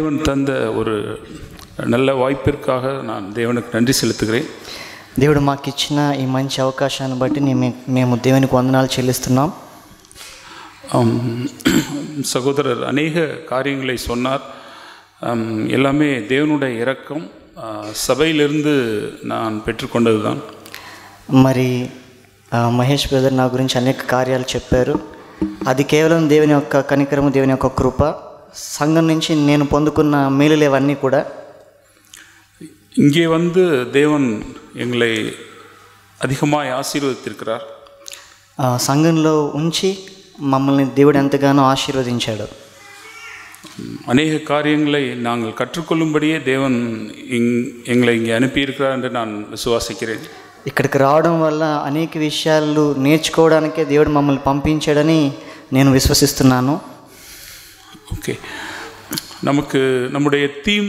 தேவன் தந்த ஒரு நல்ல வாய்ப்பிற்காக நான் தேவனுக்கு நன்றி செலுத்துகிறேன். దేవుడు మాకు ఇచ్చిన ఈ మంచి అవకాశాన్ని బట్టి మేము దేవునికి వందనాలు చెల్లిస్తున్నాం. சகோதரர் அநேக காரியங்களை சொன்னார். எல்லாமே தேவனுடைய இரக்கம், சபையிலிருந்து நான் பெற்றுக்கொண்டது தான். మరి మహేష్ బ్రదర్ నా గురించి అనేక కార్యాలు చెప్పారు. అది కేవలం దేవుని యొక్క కనికరము, దేవుని యొక్క కృప, సంఘం నుంచి నేను పొందుకున్న మేలులేవన్నీ కూడా. இங்கே வந்து தேவன் எங்களை அதிகமாக ஆசீர்வதித்திருக்கிறார். సంఘంలో ఉంచి మమ్మల్ని దేవుడు ఎంతగానో ఆశీర్వదించాడు. அநேக காரியங்களை நாங்கள் கற்றுக்கொள்ளும்படியே தேவன் எங்களை இங்கே அனுப்பியிருக்கிறார் என்று நான் விசுவாசிக்கிறேன். ఇక్కడికి రావడం వల్ల అనేక విషయాలు నేర్చుకోవడానికే దేవుడు మమ్మల్ని పంపించాడని నేను విశ్వసిస్తున్నాను. ఓకే, நமக்கு நம்முடைய theme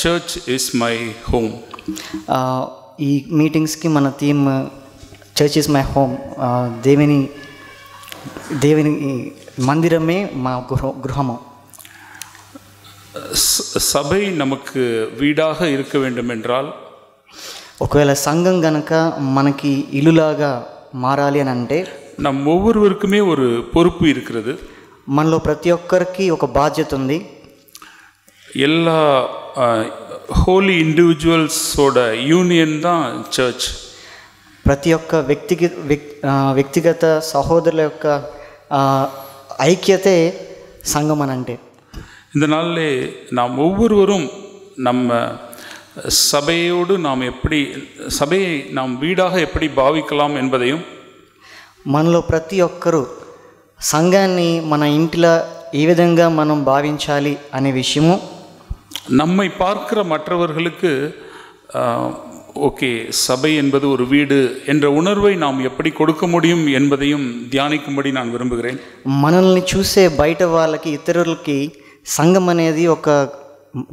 search is my home. ఈ మీటింగ్స్కి మన theme church is my home. దేవుని మందిరమే మా గృహము. சபை நமக்கு வீடாக இருக்க வேண்டும் என்றால், ఒకవేళ సంఘం గనక మనకి ఇల్లులాగా మారాలి అని అంటే, நம் ஒவ்வொருவருக்குமே ஒரு பொறுப்பு இருக்கிறது. మనలో ప్రతి ఒక్కరికి ఒక బాధ్యత ఉంది. எல்லா ஹோலி இண்டிவிஜுவல்ஸோட யூனியன் தான் சர்ச். ప్రతి ఒక్క వ్యక్తిగత సహోదరుల యొక్క ఐక్యతే సంఘం అని అంటే. இந்த நாளிலே நாம் ஒவ்வொருவரும் நம்ம சபையோடு சபையை நாம் வீடாக எப்படி பாவிக்கலாம் என்பதையும், మనలో ప్రతి ఒక్కరూ సంఘాన్ని మన ఇంటిలో ఏ విధంగా మనం భావించాలి అనే విషయము, நம்மை பார்க்கிற மற்றவர்களுக்கு ஓகே சபை என்பது ஒரு வீடு என்ற உணர்வை நாம் எப்படி கொடுக்க முடியும் என்பதையும் தியானிக்கும்படி நான் விரும்புகிறேன். మనల్ని చూసే బయట వాళ్ళకి, ఇతరులకి సంఘం అనేది ఒక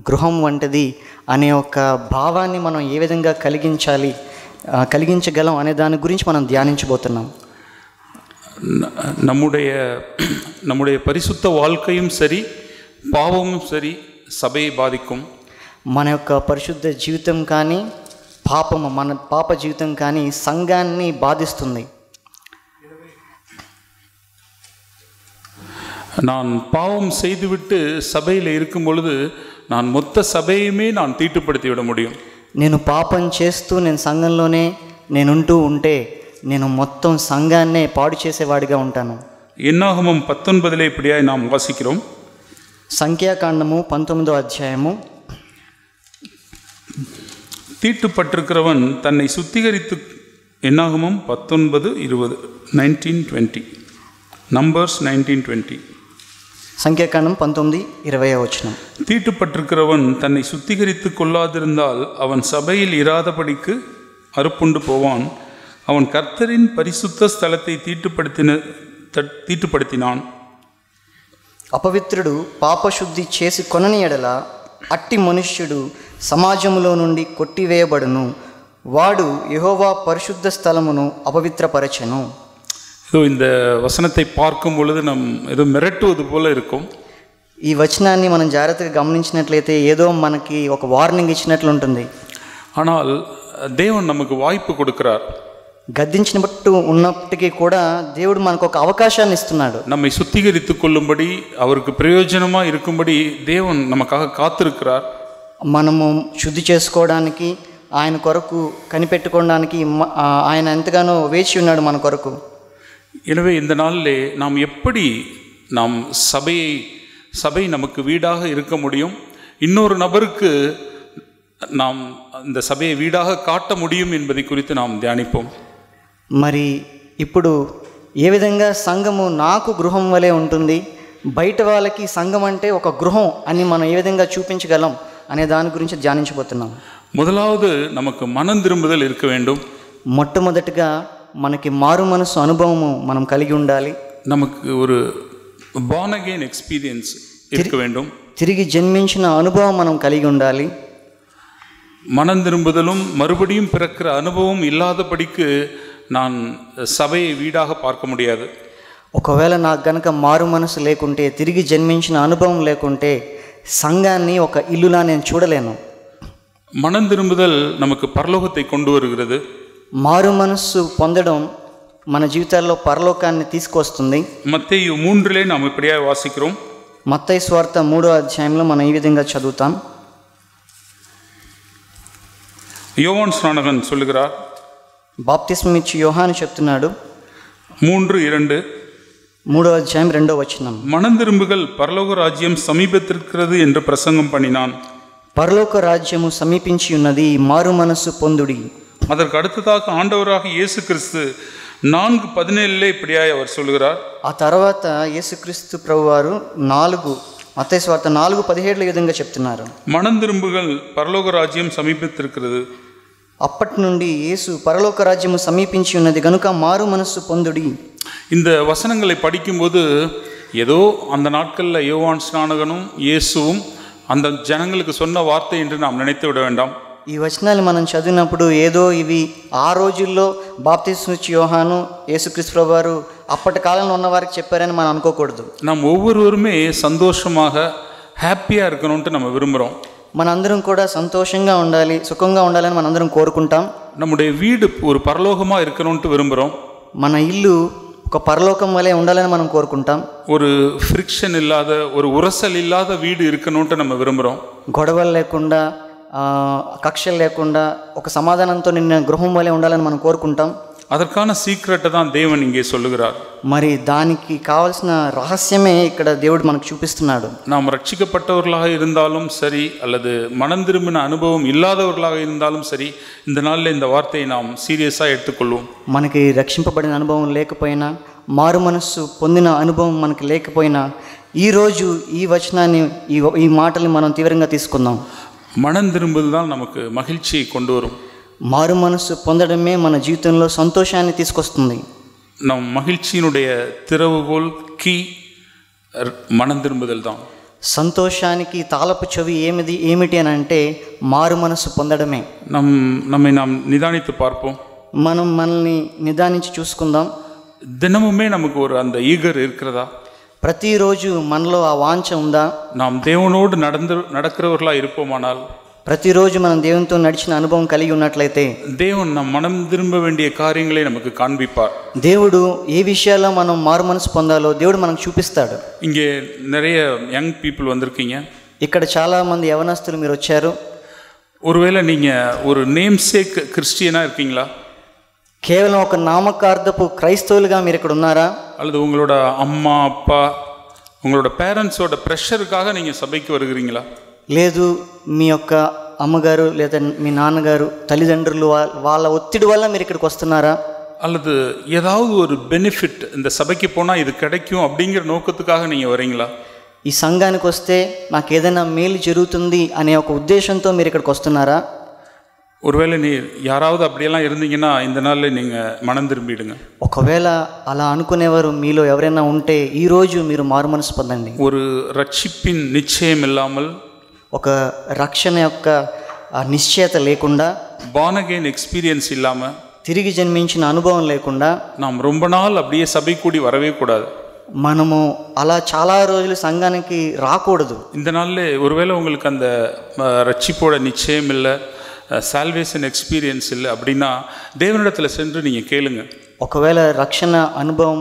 గృహం వంటిది అనే ఒక భావాన్ని మనం ఏ విధంగా కలిగించగలం అనే దాని గురించి మనం ధ్యానించబోతున్నాం. நம்முடைய பரிசுத்த வாழ்க்கையும் சரி, பாவமும் சரி సభயை బాధిக்கும். మన యొక్క పరిశుద్ధ జీవితం కానీ, మన పాప జీవితం కానీ సంఘాన్ని బాధిస్తుంది. நான் பாவம் செய்துவிட்டு சபையில் இருக்கும் பொழுது நான் மொத்த சபையுமே நான் தீட்டுப்படுத்தி விட முடியும். నేను పాపం చేస్తూ నేను సంఘంలోనే నేనుంటూ ఉంటే నేను మొత్తం సంఘాన్నే పాడు చేసేవాడిగా ఉంటాను. ఎన్నాగమం 19 இப்படியாய் நாம் வாசிக்கிறோம். సంఖ్యాకాండము 19వ అధ్యాయము. தீட்டுப்பட்டிருக்கிறவன் தன்னை சுத்திகரித்து, என்னாகமம் 19:20, 19:20, நம்பர்ஸ் 19:20. సంఖ్యాకాండం 19:20 వచనం. தீட்டுப்பட்டிருக்கிறவன் தன்னை சுத்திகரித்து கொள்ளாதிருந்தால் அவன் சபையில் இராதபடிக்கு அறுப்புண்டு போவான். அவன் கர்த்தரின் பரிசுத்த ஸ்தலத்தை தீட்டுப்படுத்தினான். అపవిత్రుడు పాపశుద్ధి చేసి కొనని ఎడల అట్టి మనుష్యుడు సమాజములో నుండి కొట్టివేయబడును. వాడు యెహోవా పరిశుద్ధ స్థలమును అపవిత్రపరచెను. இந்த வசனத்தை பார்க்கும் பொழுது நம் ஏதோ மிரட்டுவது போல இருக்கும். ఈ వచనాన్ని మనం జాగ్రత్తగా గమనించినట్లయితే ఏదో మనకి ఒక వార్నింగ్ ఇచ్చినట్లు ఉంటుంది. ஆனால் தேவன் நமக்கு வாய்ப்பு கொடுக்கிறார். గద్దించినట్టు ఉన్నప్పటికీ కూడా దేవుడు మనకు ఒక అవకాశాన్ని ఇస్తున్నాడు. நம்மை சுத்திகரித்து கொள்ளும்படி, அவருக்கு பிரயோஜனமாக இருக்கும்படி தேவன் நமக்காக காத்திருக்கிறார். మనము శుద్ధి చేసుకోవడానికి, ఆయన కొరకు కనిపెట్టుకోవడానికి ఆయన ఎంతగానో వేచి ఉన్నాడు మన కొరకు. எனவே இந்த நாளிலே நாம் எப்படி சபை நமக்கு வீடாக இருக்க முடியும், இன்னொரு நபருக்கு நாம் இந்த சபையை வீடாக காட்ட முடியும் என்பதை குறித்து நாம் தியானிப்போம். మరి ఇప్పుడు ఏ విధంగా సంఘము నాకు గృహం వలె ఉంటుంది, బయట వాళ్ళకి సంఘం అంటే ఒక గృహం అని మనం ఏ విధంగా చూపించగలం అనే దాని గురించి ధ్యానించబోతున్నాం. முதலாவது நமக்கு மனம் திரும்புதல் இருக்க வேண்டும். మొట్టమొదటిగా మనకి మారు మనసు అనుభవము మనం కలిగి ఉండాలి. நமக்கு ஒரு born again experience இருக்க வேண்டும். తిరిగి జన్మించిన అనుభవం మనం కలిగి ఉండాలి. மனம் திரும்புதலும் மறுபடியும் பிறக்கிற அனுபவம் இல்லாதபடிக்கு நான் சபையை வீடாக பார்க்க முடியாது. ఒకవేళ నాకు గనక మారు మనసు లేకుంటే, తిరిగి జన్మించిన అనుభవం లేకుంటే సంఘాన్ని ఒక ఇల్లులా నేను చూడలేను. மனம் திரும்புதல் நமக்கு பரலோகத்தை கொண்டு வருகிறது. మారు మనస్సు పొందడం మన జీవితాల్లో పరలోకాన్ని తీసుకొస్తుంది. மத்தேயு 3 நாம் இப்படியே வாசிக்கிறோம். మత్తయి సువార్త 3వ అధ్యాయంలో మనం ఈ విధంగా చదువుతాం. யோவான் ஸ்நானகன் சொல்லுகிறார், బాప్తిస్మం ఇచ్చి యోహాను చెప్తున్నాడు 3:2 3వ అధ్యాయం 2వ వచనం, மனம் திரும்புகள் பரலோக ராஜ்யம் சமீபத்திருக்கிறது என்று பிரசங்கம் பண்ணினான். పరలోక రాజ్యము సమీపించి ఉన్నది, మారు మనస్సు పొందుడి. அதற்கு அடுத்ததாக ஆண்டவராக இயேசு கிறிஸ்து 4:17 இப்படியாய் அவர் சொல்லுகிறார். ఆ తర్వాత యేసుక్రీస్తు ప్రభువారు మత్తయి సువార్త 4:17 విధంగా చెప్తున్నారు, மனம் திரும்புகள் பரலோக ராஜ்யம் சமீபத்திருக்கிறது. అప్పటి నుండి యేసు పరలోక రాజ్యము సమీపించి ఉన్నది గనుక మారు మనస్సు పొందుడి. இந்த வசனங்களை படிக்கும்போது ஏதோ அந்த நாட்களில் யோவான் ஸ்நானகனும் இயேசுவும் அந்த ஜனங்களுக்கு சொன்ன வார்த்தை என்று நாம் நினைத்து விட வேண்டாம். ఈ వచనాలు మనం చదివినప్పుడు ఏదో ఇవి ఆ రోజుల్లో బాప్తిస్మం ఇచ్చి యోహాను యేసుక్రీస్తు ప్రభువారు అప్పటి కాలంలో ఉన్న వారికి చెప్పారని మనం అనుకోకూడదు. நாம் ஒவ்வொருவருமே சந்தோஷமாக ஹாப்பியாக இருக்கணும்ட்டு நம்ம விரும்புகிறோம். మనందరం కూడా సంతోషంగా ఉండాలి, సుఖంగా ఉండాలని మనందరం కోరుకుంటాం. நம்முடைய வீடு ஒரு பரலோகமாக இருக்கணும்ட்டு விரும்புகிறோம். మన ఇల్లు ఒక పరలోకం వలె ఉండాలని మనం కోరుకుంటాం. ஒரு ஃப்ரிக்ஷன் இல்லாத, ஒரு உரசல் இல்லாத வீடு இருக்கணும்ட்டு நம்ம விரும்புகிறோம். గొడవలు లేకుండా, కక్షలు లేకుండా ఒక సమాధానంతో నిన్న గృహం వలె ఉండాలని మనం కోరుకుంటాం. அதற்கான சீக்ரெட்டை தான் தேவன் இங்கே சொல்லுகிறார். మరి దానికి కావాల్సిన రహస్యమే ఇక్కడ దేవుడు మనకు చూపిస్తున్నాడు. நாம் ரட்சிக்கப்பட்டவர்களாக இருந்தாலும் சரி, அல்லது மனம் திரும்பின அனுபவம் இல்லாதவர்களாக இருந்தாலும் சரி, இந்த நாளில் இந்த வார்த்தையை நாம் சீரியஸாக எடுத்துக்கொள்வோம். మనకి రక్షింపబడిన అనుభవం లేకపోయినా, మారు మనస్సు పొందిన అనుభవం మనకి లేకపోయినా, ఈరోజు ఈ వచనాన్ని, ఈ మాటల్ని మనం తీవ్రంగా తీసుకుందాం. மனம் திரும்புதல் தான் நமக்கு மகிழ்ச்சியை கொண்டு வரும். మారు మనస్సు పొందడమే మన జీవితంలో సంతోషాన్ని తీసుకొస్తుంది. நம் மகிழ்ச்சியினுடைய திறவுகோல் கீ மனம் திரும்புதல் தான். సంతోషానికి తాళపు చెవి ఏమిటి అని అంటే మారు మనస్సు పొందడమే. நம்மை நாம் நிதானித்து பார்ப்போம். మనం మనల్ని నిదానించి చూసుకుందాం. தினமுமே நமக்கு ஒரு அந்த ஈகர் இருக்கிறதா? ప్రతిరోజు మనలో ఆ వాంఛ ఉందా? நாம் தேவனோடு நடக்கிறவர்களாக இருப்போமானால், ప్రతిరోజు మనం దేవునితో నడిచిన అనుభవం కలిగి ఉన్నట్లయితే தேவன் நம் மனம் திரும்ப வேண்டிய காரியங்களை நமக்கு காண்பிப்பார். దేవుడు ఏ విషయాల్లో మనం మారు మనసు పొందాలో దేవుడు మనకు చూపిస్తాడు. இங்கே நிறைய யங் பீப்புள் வந்திருக்கீங்க. ఇక్కడ చాలామంది యవనస్తులు మీరు వచ్చారు. ஒருவேளை நீங்கள் ஒரு நேம் சேக் கிறிஸ்டியனாக இருக்கீங்களா? కేవలం ఒక నామకార్థపు క్రైస్తవులుగా మీరు ఇక్కడ ఉన్నారా? அல்லது உங்களோட அம்மா அப்பா, உங்களோட பேரண்ட்ஸோட ப்ரெஷருக்காக நீங்கள் சபைக்கு வருகிறீங்களா? లేదు, మీ యొక్క అమ్మగారు లేదా మీ నాన్నగారు, తల్లిదండ్రులు వాళ్ళ ఒత్తిడి వల్ల మీరు ఇక్కడికి వస్తున్నారా? அல்லது ஏதாவது ஒரு பெனிஃபிட், இந்த சபைக்கு போனால் இது கிடைக்கும் அப்படிங்கிற நோக்கத்துக்காக நீங்கள் வரீங்களா? ఈ సంఘానికి వస్తే నాకు ఏదైనా మేలు జరుగుతుంది అనే ఒక ఉద్దేశంతో మీరు ఇక్కడికి వస్తున్నారా? ஒருவேளை நீ யாராவது அப்படியெல்லாம் இருந்தீங்கன்னா இந்த நாளில் நீங்கள் மனம் திரும்பிடுங்க. ఒకవేళ అలా అనుకునేవారు మీలో ఎవరైనా ఉంటే ఈరోజు మీరు మారు మనసు పొందండి. ஒரு ரட்சிப்பின் நிச்சயம் இல்லாமல், ఒక రక్షణ యొక్క నిశ్చయత లేకుండా, born again எக்ஸ்பீரியன்ஸ் இல்லாமல், తిరిగి జన్మించిన అనుభవం లేకుండా நாம் ரொம்ப நாள் அப்படியே சபை கூடி வரவே கூடாது. మనము అలా చాలా రోజులు సంఘానికి రాకూడదు. இந்த நாளில் ஒருவேளை உங்களுக்கு அந்த ரட்சிப்போட நிச்சயம் இல்லை, சால்வேஷன் எக்ஸ்பீரியன்ஸ் இல்லை அப்படின்னா தேவனிடத்தில் சென்று நீங்கள் கேளுங்க. ఒకవేళ రక్షణ అనుభవం,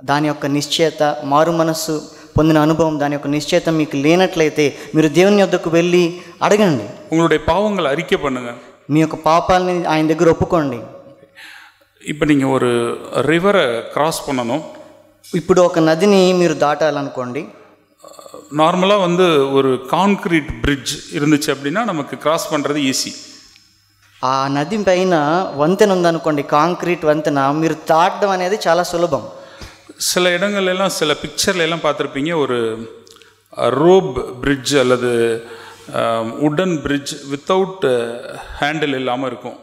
దాని యొక్క నిశ్చయత, మారు మనస్సు పొందిన అనుభవం, దాని యొక్క నిశ్చయత మీకు లేనట్లయితే మీరు దేవుని యొద్దకు వెళ్ళి అడగండి. உங்களுடைய பாவங்களை அறிக்கை பண்ணுங்க. మీ యొక్క పాపాలని ఆయన దగ్గర ఒప్పుకోండి. இப்போ நீங்கள் ஒரு ரிவரை கிராஸ் பண்ணணும். ఇప్పుడు ఒక నదిని మీరు దాటాలనుకోండి. நார்மலாக வந்து ஒரு கான்க்ரீட் பிரிட்ஜ் இருந்துச்சு அப்படின்னா நமக்கு கிராஸ் பண்ணுறது ஈஸி. ఆ నది పైన వంతెన ఉందనుకోండి, కాంక్రీట్ వంతెన, మీరు దాటడం అనేది చాలా సులభం. சில இடங்கள்லாம், சில பிக்சர்ல எல்லாம் பார்த்துருப்பீங்க, ஒரு ரோப் பிரிட்ஜ் அல்லது உடன் பிரிட்ஜ் வித்தவுட் ஹேண்டில் இல்லாமல் இருக்கும்,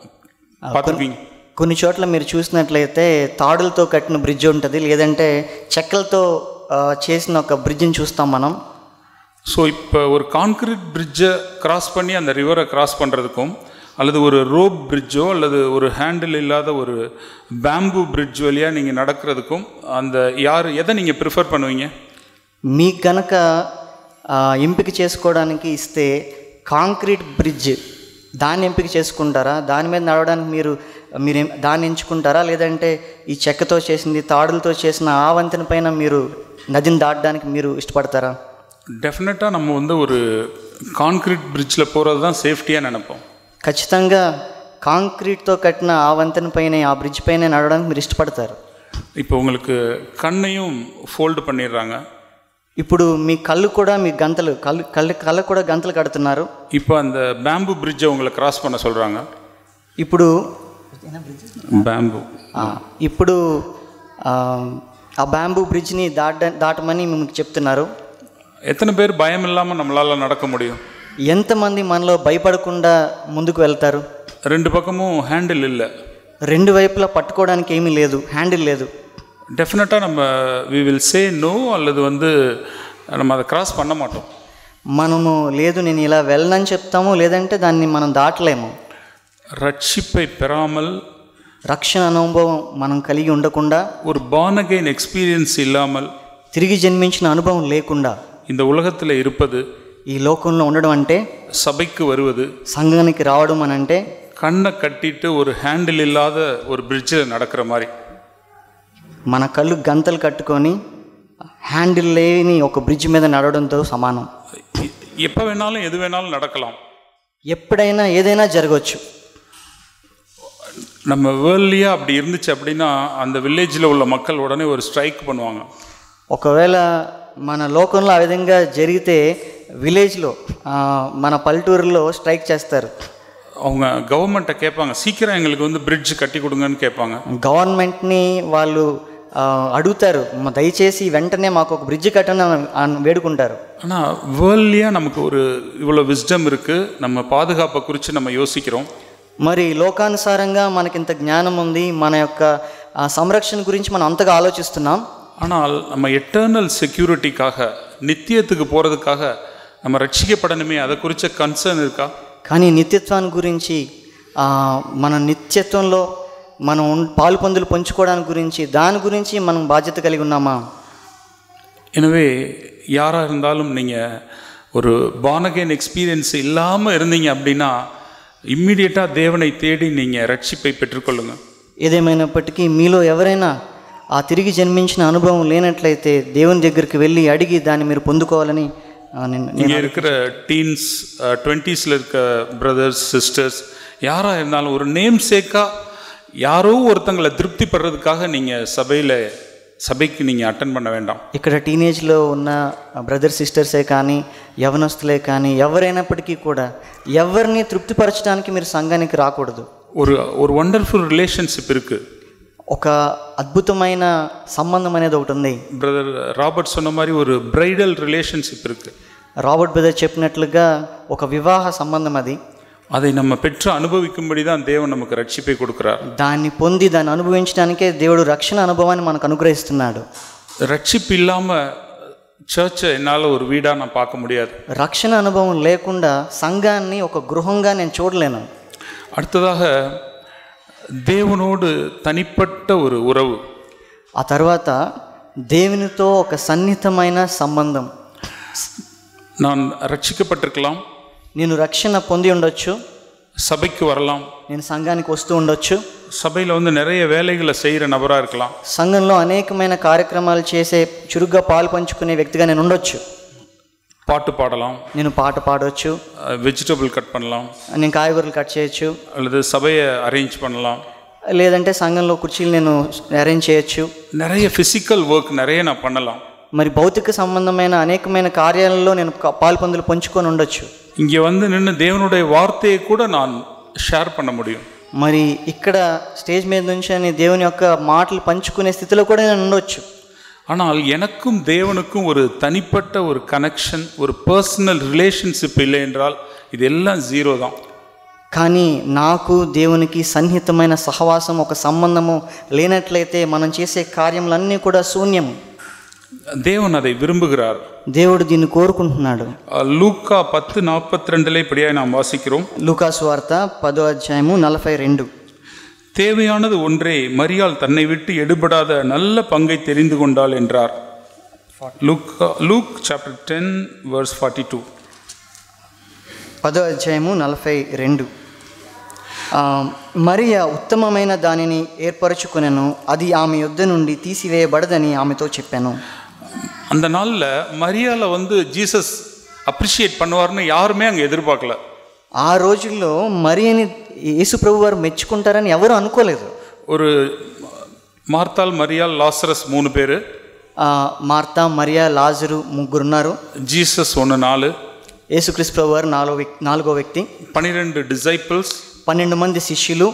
பார்த்துருப்பீங்க. కొన్ని చోట్ల మీరు చూసినట్లయితే తాడులతో కట్టిన బ్రిడ్జ్ ఉంటుంది, లేదంటే చెక్కలతో చేసిన ఒక బ్రిడ్జిని చూస్తాం మనం. ஸோ இப்போ ஒரு கான்க்ரீட் பிரிட்ஜை கிராஸ் பண்ணி அந்த ரிவரை கிராஸ் பண்ணுறதுக்கும், அல்லது ஒரு ரோப் பிரிட்ஜோ அல்லது ஒரு ஹேண்டில் இல்லாத ஒரு பேம்பு பிரிட்ஜ் வழியாக நீங்கள் நடக்கிறதுக்கும், அந்த எதை நீங்கள் ப்ரிஃபர் பண்ணுவீங்க? మీకు కనుక ఎంపిక చేసుకోవడానికి ఇస్తే కాంక్రీట్ బ్రిడ్జ్ దాన్ని ఎంపిక చేసుకుంటారా? దాని మీద నడవడానికి మీరు దాన్ని ఎంచుకుంటారా? లేదంటే ఈ చెక్కతో చేసింది, తాడులతో చేసిన ఆ వంతెన పైన మీరు నదిని దాటడానికి మీరు ఇష్టపడతారా? டெஃபினட்டாக நம்ம வந்து ஒரு கான்க்ரீட் பிரிட்ஜில் போகிறது தான் சேஃப்டியாக நினைப்போம். ఖచ్చితంగా కాంక్రీట్తో కట్టిన ఆ వంతెన పైన, ఆ బ్రిడ్జ్ పైన నడవడానికి మీరు ఇష్టపడతారు. இப்போ உங்களுக்கு கண்ணையும் ஃபோல்டு பண்ணிடுறாங்க. ఇప్పుడు మీ కళ్ళు కూడా, మీ గంతలు కళ్ళు కూడా గంతలు కడుతున్నారు. இப்போ அந்த பேம்பு பிரிட்ஜை உங்களை கிராஸ் பண்ண சொல்கிறாங்க. ఇప్పుడు ఇప్పుడు ఆ బ్యాంబూ బ్రిడ్జ్ని దాటమని మీకు చెప్తున్నారు. எத்தனை பேர் பயம் இல்லாமல் நம்மளால் நடக்க முடியும்? ఎంతమంది మనలో భయపడకుండా ముందుకు వెళ్తారు? ரெண்டு பக்கமும் ஹேண்டில் இல்லை, రెండు వైపులా పట్టుకోవడానికి ఏమీ లేదు, హ్యాండిల్ లేదు. டெஃபினட்டாக நம்ம வி வில் சே நோ, அல்லது வந்து நம்ம அதை கிராஸ் பண்ண மாட்டோம். మనము లేదు నేను ఇలా వెళ్ళనని చెప్తాము, లేదంటే దాన్ని మనం దాటలేము. ரட்சிப்பை பெறாமல், రక్షణ అనుభవం మనం కలిగి ఉండకుండా, ஒரு born again எக்ஸ்பீரியன்ஸ் இல்லாமல், తిరిగి జన్మించిన అనుభవం లేకుండా இந்த உலகத்தில் இருப்பது, ఈ లోకంలో ఉండడం అంటే, சபைக்கு வருவது, సంఘానికి రావడం అని అంటే கண்ணை கட்டிட்டு ஒரு ஹேண்டில் இல்லாத ஒரு பிரிட்ஜில் நடக்கிற மாதிரி. మన కళ్ళు గంతలు కట్టుకొని హ్యాండిల్ లేని ఒక బ్రిడ్జ్ మీద నడవడంతో సమానం. எப்போ வேணாலும் எது வேணாலும் நடக்கலாம், ఎప్పుడైనా ఏదైనా జరగవచ్చు. நம்ம வேர்ல்ட்லியாக அப்படி இருந்துச்சு அப்படின்னா அந்த வில்லேஜில் உள்ள மக்கள் உடனே ஒரு ஸ்ட்ரைக் பண்ணுவாங்க. ఒకవేళ మన లోకంలో ఆ విధంగా జరిగితే విలేజ్లో, మన పల్లెటూరులో స్ట్రైక్ చేస్తారు. அவங்க கவர்மெண்ட்டை கேட்பாங்க, சீக்கிரம் எங்களுக்கு வந்து பிரிட்ஜ் கட்டி கொடுங்கன்னு கேட்பாங்க. గవర్నమెంట్ని వాళ్ళు అడుగుతారు, దయచేసి వెంటనే మాకు ఒక బ్రిడ్జ్ కట్టని వేడుకుంటారు. ஆனால் வேர்ல்ட்லியாக நமக்கு ஒரு இவ்வளோ விஸ்டம் இருக்குது, நம்ம பாதுகாப்பை குறித்து நம்ம யோசிக்கிறோம். మరి లోకానుసారంగా మనకింత జ్ఞానం ఉంది, మన యొక్క సంరక్షణ గురించి మనం అంతగా ఆలోచిస్తున్నాం. ஆனால் நம்ம எட்டர்னல் செக்யூரிட்டிக்காக, நித்தியத்துக்கு போகிறதுக்காக நம்ம ரட்சிக்கப்படணுமே, அதை குறித்த கன்சர்ன் இருக்கா? కానీ నిత్యత్వాన్ని గురించి, మన నిత్యత్వంలో మనం పాలు పొందులు పంచుకోవడానికి గురించి, దాని గురించి మనం బాధ్యత కలిగి ఉన్నామా? எனவே யாராக இருந்தாலும் நீங்கள் ஒரு born again எக்ஸ்பீரியன்ஸ் இல்லாமல் இருந்தீங்க அப்படின்னா இம்மிடியட்டாக தேவனை தேடி நீங்கள் ரட்சிப்பை பெற்றுக்கொள்ளுங்க. ఏదేమైనప్పటికీ మీలో ఎవరైనా ఆ తిరిగి జన్మించిన అనుభవం లేనట్లయితే దేవుని దగ్గరికి వెళ్ళి అడిగి దాన్ని మీరు పొందుకోవాలని இங்கே இருக்கிற டீன்ஸ், 20s இருக்க பிரதர்ஸ், சிஸ்டர்ஸ் யாராக இருந்தாலும் ஒரு நேம் சேக்காக யாரோ ஒருத்தங்களை திருப்திப்படுறதுக்காக நீங்கள் சபைக்கு நீங்கள் அட்டன் பண்ண வேண்டாம். ఇక్కడ టీనేజ్లో ఉన్న బ్రదర్ సిస్టర్సే కానీ, యవనస్తులే కానీ, ఎవరైనప్పటికీ కూడా ఎవరిని తృప్తిపరచడానికి మీరు సంఘానికి రాకూడదు. ஒரு వండర్ఫుల్ రిలేషన్షిప్ இருக்குது, ఒక అద్భుతమైన సంబంధం అనేది ఒకటి ఉంది. బ్రదర్ రాబర్ట్ சொன்ன மாதிரி ஒரு பிரைடல் ரிலேஷன்ஷிப் இருக்குது. రాబర్ట్ బ్రదర్ చెప్పినట్లుగా ఒక వివాహ సంబంధం అది. அதை நம்ம பெற்று அனுபவிக்கும்படி தான் தேவன் நமக்கு ரட்சிப்பை கொடுக்கிறார். దాన్ని పొంది దాన్ని అనుభవించడానికే దేవుడు రక్షణ అనుభవాన్ని మనకు అనుగ్రహిస్తున్నాడు. ரட்சிப்பு இல்லாமல் சர்ச்சை என்னால் ஒரு வீடாக நான் பார்க்க முடியாது. రక్షణ అనుభవం లేకుండా సంఘాన్ని ఒక గృహంగా నేను చూడలేను. அடுத்ததாக దేవునోடு தனிப்பட்ட ஒரு உறவு. ఆ తర్వాత దేవునితో ఒక సన్నిహితమైన సంబంధం. நான் ரட்சிக்கப்பட்டிருக்கலாம், నేను రక్షణ పొంది ఉండొచ్చు, சபைக்கு வரலாம், నేను సంఘానికి వస్తూ ఉండొచ్చు, சபையில் வந்து நிறைய வேலைகளை செய்கிற நபராக இருக்கலாம், సంఘంలో అనేకమైన కార్యక్రమాలు చేసే చురుగ్గా పాలు పంచుకునే వ్యక్తిగా నేను ఉండొచ్చు, பாட்டு பாடலாம், నేను పాట పాడవచ్చు, வெஜிடபிள் கட் பண்ணலாம், నేను కాయగూరలు కట్ చేయొచ్చు, அல்லது சபையை அரேஞ்ச் பண்ணலாம், లేదంటే సంఘంలో కుర్చీలు నేను అరేంజ్ చేయొచ్చు, நிறைய ஃபிசிக்கல் ஒர்க் நிறைய நான் பண்ணலாம். మరి భౌతిక సంబంధమైన అనేకమైన కార్యాలలో నేను పాల్పొందులు పంచుకొని ఉండొచ్చు. இங்கே வந்து நின்று தேவனுடைய வார்த்தையை கூட நான் ஷேர் பண்ண முடியும். మరి ఇక్కడ స్టేజ్ మీద నుంచి దేవుని యొక్క మాటలు పంచుకునే స్థితిలో కూడా నేను ఉండొచ్చు. ஆனால் எனக்கும் தேவனுக்கும் ஒரு தனிப்பட்ட ஒரு கனெக்ஷன், ஒரு பர்சனல் ரிலேஷன்ஷிப் இல்லை என்றால் இதெல்லாம் ஜீரோ தான். కానీ నాకు దేవునికి సన్నిహితమైన సహవాసం, ఒక సంబంధము లేనట్లయితే మనం చేసే కార్యములన్నీ కూడా శూన్యము. தேவன் அதை விரும்புகிறார். దేవుడు దీన్ని కోరుకుంటున్నాడు. லூக்கா 10:42 இப்படியாக நாம் வாசிக்கிறோம். లూకా సువార్త 10:42. தேவையானது ஒன்றே, மரியாள் தன்னை விட்டு எடுபடாத நல்ல பங்கை தெரிந்து கொண்டாள் என்றார். Luke chapter 10 verse 42. 10వ అధ్యాయము 42. మరియ ఉత్తమమైన దానిని ఏర్పరచుకునెను, అది ఆమె యొద్ద నుండి తీసివేయబడదని ఆమెతో చెప్పాను. அந்த நாளில் மரியால வந்து ஜீசஸ் அப்ரிஷியேட் பண்ணுவார்னு யாருமே அங்கே எதிர்பார்க்கல. ఆ రోజుల్లో మరియని యేసు ప్రభు వారు మెచ్చుకుంటారని ఎవరు అనుకోలేదు. ஒரு మార్తాల్, మరియాల్, లాసరస్ 3 பேர். మార్తా, మరియా, లాజరు ముగ్గురున్నారు. జీసஸ் 4. యేసుక్రీస్తు ప్రభు వారు 4వ వ్యక్తి. 12 డిసైపుల్స్, 12 మంది శిష్యులు.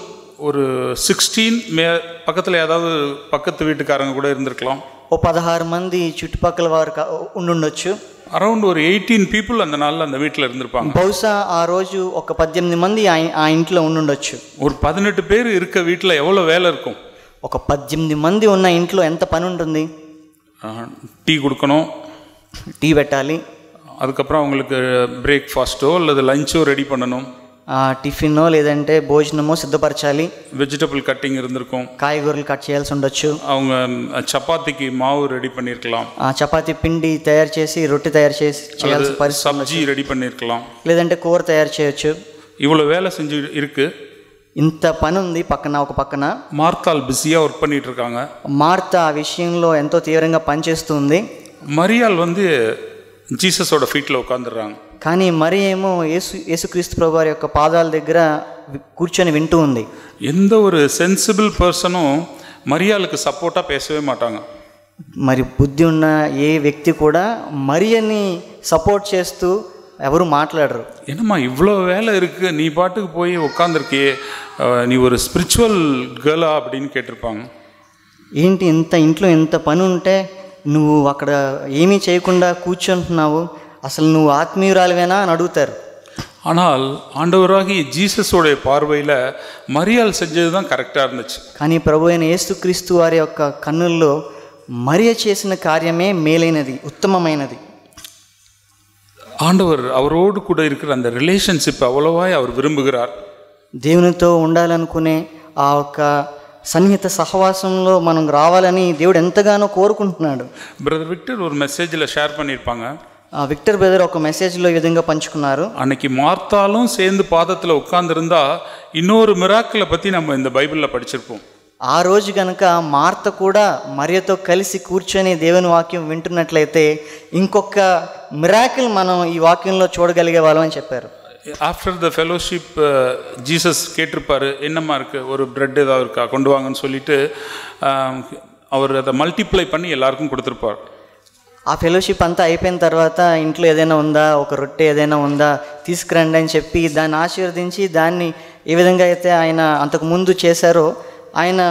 ஒரு 16 பக்கத்தில் ஏதாவது பக்கத்து வீட்டுக்காரங்க கூட இருந்திருக்கலாம். 16 మంది చుట్టుపక్కల వారు ఉండుండొచ్చు. அரௌண்ட் ஒரு 18 people அந்த நாளில் அந்த வீட்டில் இருந்திருப்பாங்க. బహుశా ఆ రోజు ఒక 18 మంది ఆ ఇంట్లో ఉండుండొచ్చు. ஒரு 18 பேர் இருக்க வீட்டில் எவ்வளோ வேலை இருக்கும்? ఒక 18 మంది ఉన్న ఇంట్లో ఎంత పని ఉంటుంది? டீ கொடுக்கணும், டீ పెట్టాలి, அதுக்கப்புறம் அவங்களுக்கு பிரேக்ஃபாஸ்ட்டோ அல்லது லஞ்சோ ரெடி பண்ணணும், టిఫినో లేదంటే భోజనమో సిద్ధపరచాలి, வெஜிடபிள் கட்டிங் இருந்திருக்கும், కాయగూరలు కట్ చేయాల్సి ఉండొచ్చు, அவங்க சப்பாத்திக்கு மாவு ரெடி பண்ணியிருக்கலாம், చపాతీ పిండి తయారు చేసి రొట్టె తయారు చేసి చేయాల్సి పరిస్థితి, సబ్జీ రెడీ பண்ணியிருக்கலாம், లేదంటే కూర తయారు చేయొచ్చు. இவ்வளோ வேலை செஞ்சு இருக்கு. ఇంత పని ఉంది ఒక పక్కన. మార్తాల్ బిజీగా వర్క్ பண்ணிட்டு இருக்காங்க. మార్తా ఆ విషయంలో ఎంతో తీవ్రంగా పనిచేస్తుంది. మరియాల్ வந்து జీసஸோட ஃபீட்டில் உட்காந்துடுறாங்க. కానీ మరి ఏమో యేసుక్రీస్తు ప్రభు వారి యొక్క పాదాల దగ్గర కూర్చొని వింటూ ఉంది. எந்த ஒரு சென்சிபிள் பர்சனும் మరియాలకు సపోర్టా பேசவே மாட்டாங்க. మరి బుద్ధి ఉన్న ఏ వ్యక్తి కూడా మరియని సపోర్ట్ చేస్తూ ఎవరు మాట్లాడరు. என்னம்மா இவ்வளோ வேலை இருக்குது, நீ பாட்டுக்கு போய் உட்காந்துருக்கே, நீ ஒரு ஸ்பிரிச்சுவல் கேர்ளா அப்படின்னு கேட்டிருப்பாங்க. ఏంటి ఇంట్లో ఇంత పని ఉంటే నువ్వు అక్కడ ఏమీ చేయకుండా కూర్చుంటున్నావు, అసలు నువ్వు ఆత్మీయురాలువేనా అని అడుగుతారు. ஆனால் ஆண்டவராகி ஜீசஸோடைய பார்வையில் మరియాல் செஞ்சது தான் கரெக்டாக இருந்துச்சு. కానీ ప్రభు అయిన యేసుక్రీస్తు వారి యొక్క కన్నుల్లో మరియ చేసిన కార్యమే మేలైనది, ఉత్తమమైనది. ஆண்டவர் அவரோடு கூட இருக்கிற அந்த ரிலேஷன்ஷிப் அவ்வளவாய் அவர் விரும்புகிறார். దేవునితో ఉండాలనుకునే ఆ యొక్క సన్నిహిత సహవాసంలో మనం రావాలని దేవుడు ఎంతగానో కోరుకుంటున్నాడు. బ్రదర్ విక్టర్ ஒரு மெசேஜில் ஷேர் பண்ணியிருப்பாங்க. విక్టర్ బ్రదర్ ఒక మెసేజ్లో ఈ విధంగా పంచుకున్నారు. அன்னைக்கு మార్తాலும் சேர்ந்து பாதத்தில் உட்கார்ந்துருந்தா இன்னொரு மிராக்கிளை பற்றி நம்ம இந்த பைபிளில் படிச்சிருப்போம். ఆ రోజు కనుక మార్త కూడా మరియతో కలిసి కూర్చొని దేవుని వాక్యం వింటున్నట్లయితే ఇంకొక మిరాకిల్ మనం ఈ వాక్యంలో చూడగలిగే వాళ్ళం అని చెప్పారు. ஆஃப்டர் த ஃபெலோஷிப் ஜீசஸ் கேட்டிருப்பார், என்னம்மா இருக்குது, ஒரு பிரெட் ஏதாவது இருக்கா, கொண்டு வாங்கன்னு சொல்லிட்டு அவர் அதை மல்டிப்ளை பண்ணி எல்லாருக்கும் கொடுத்துருப்பார். ఆ ఫెలోషిప్ అంతా అయిపోయిన తర్వాత ఇంట్లో ఏదైనా ఉందా, ఒక రొట్టె ఏదైనా ఉందా తీసుకురండి అని చెప్పి దాన్ని ఆశీర్వదించి దాన్ని ఏ విధంగా అయితే ఆయన అంతకుముందు చేశారో ఆయన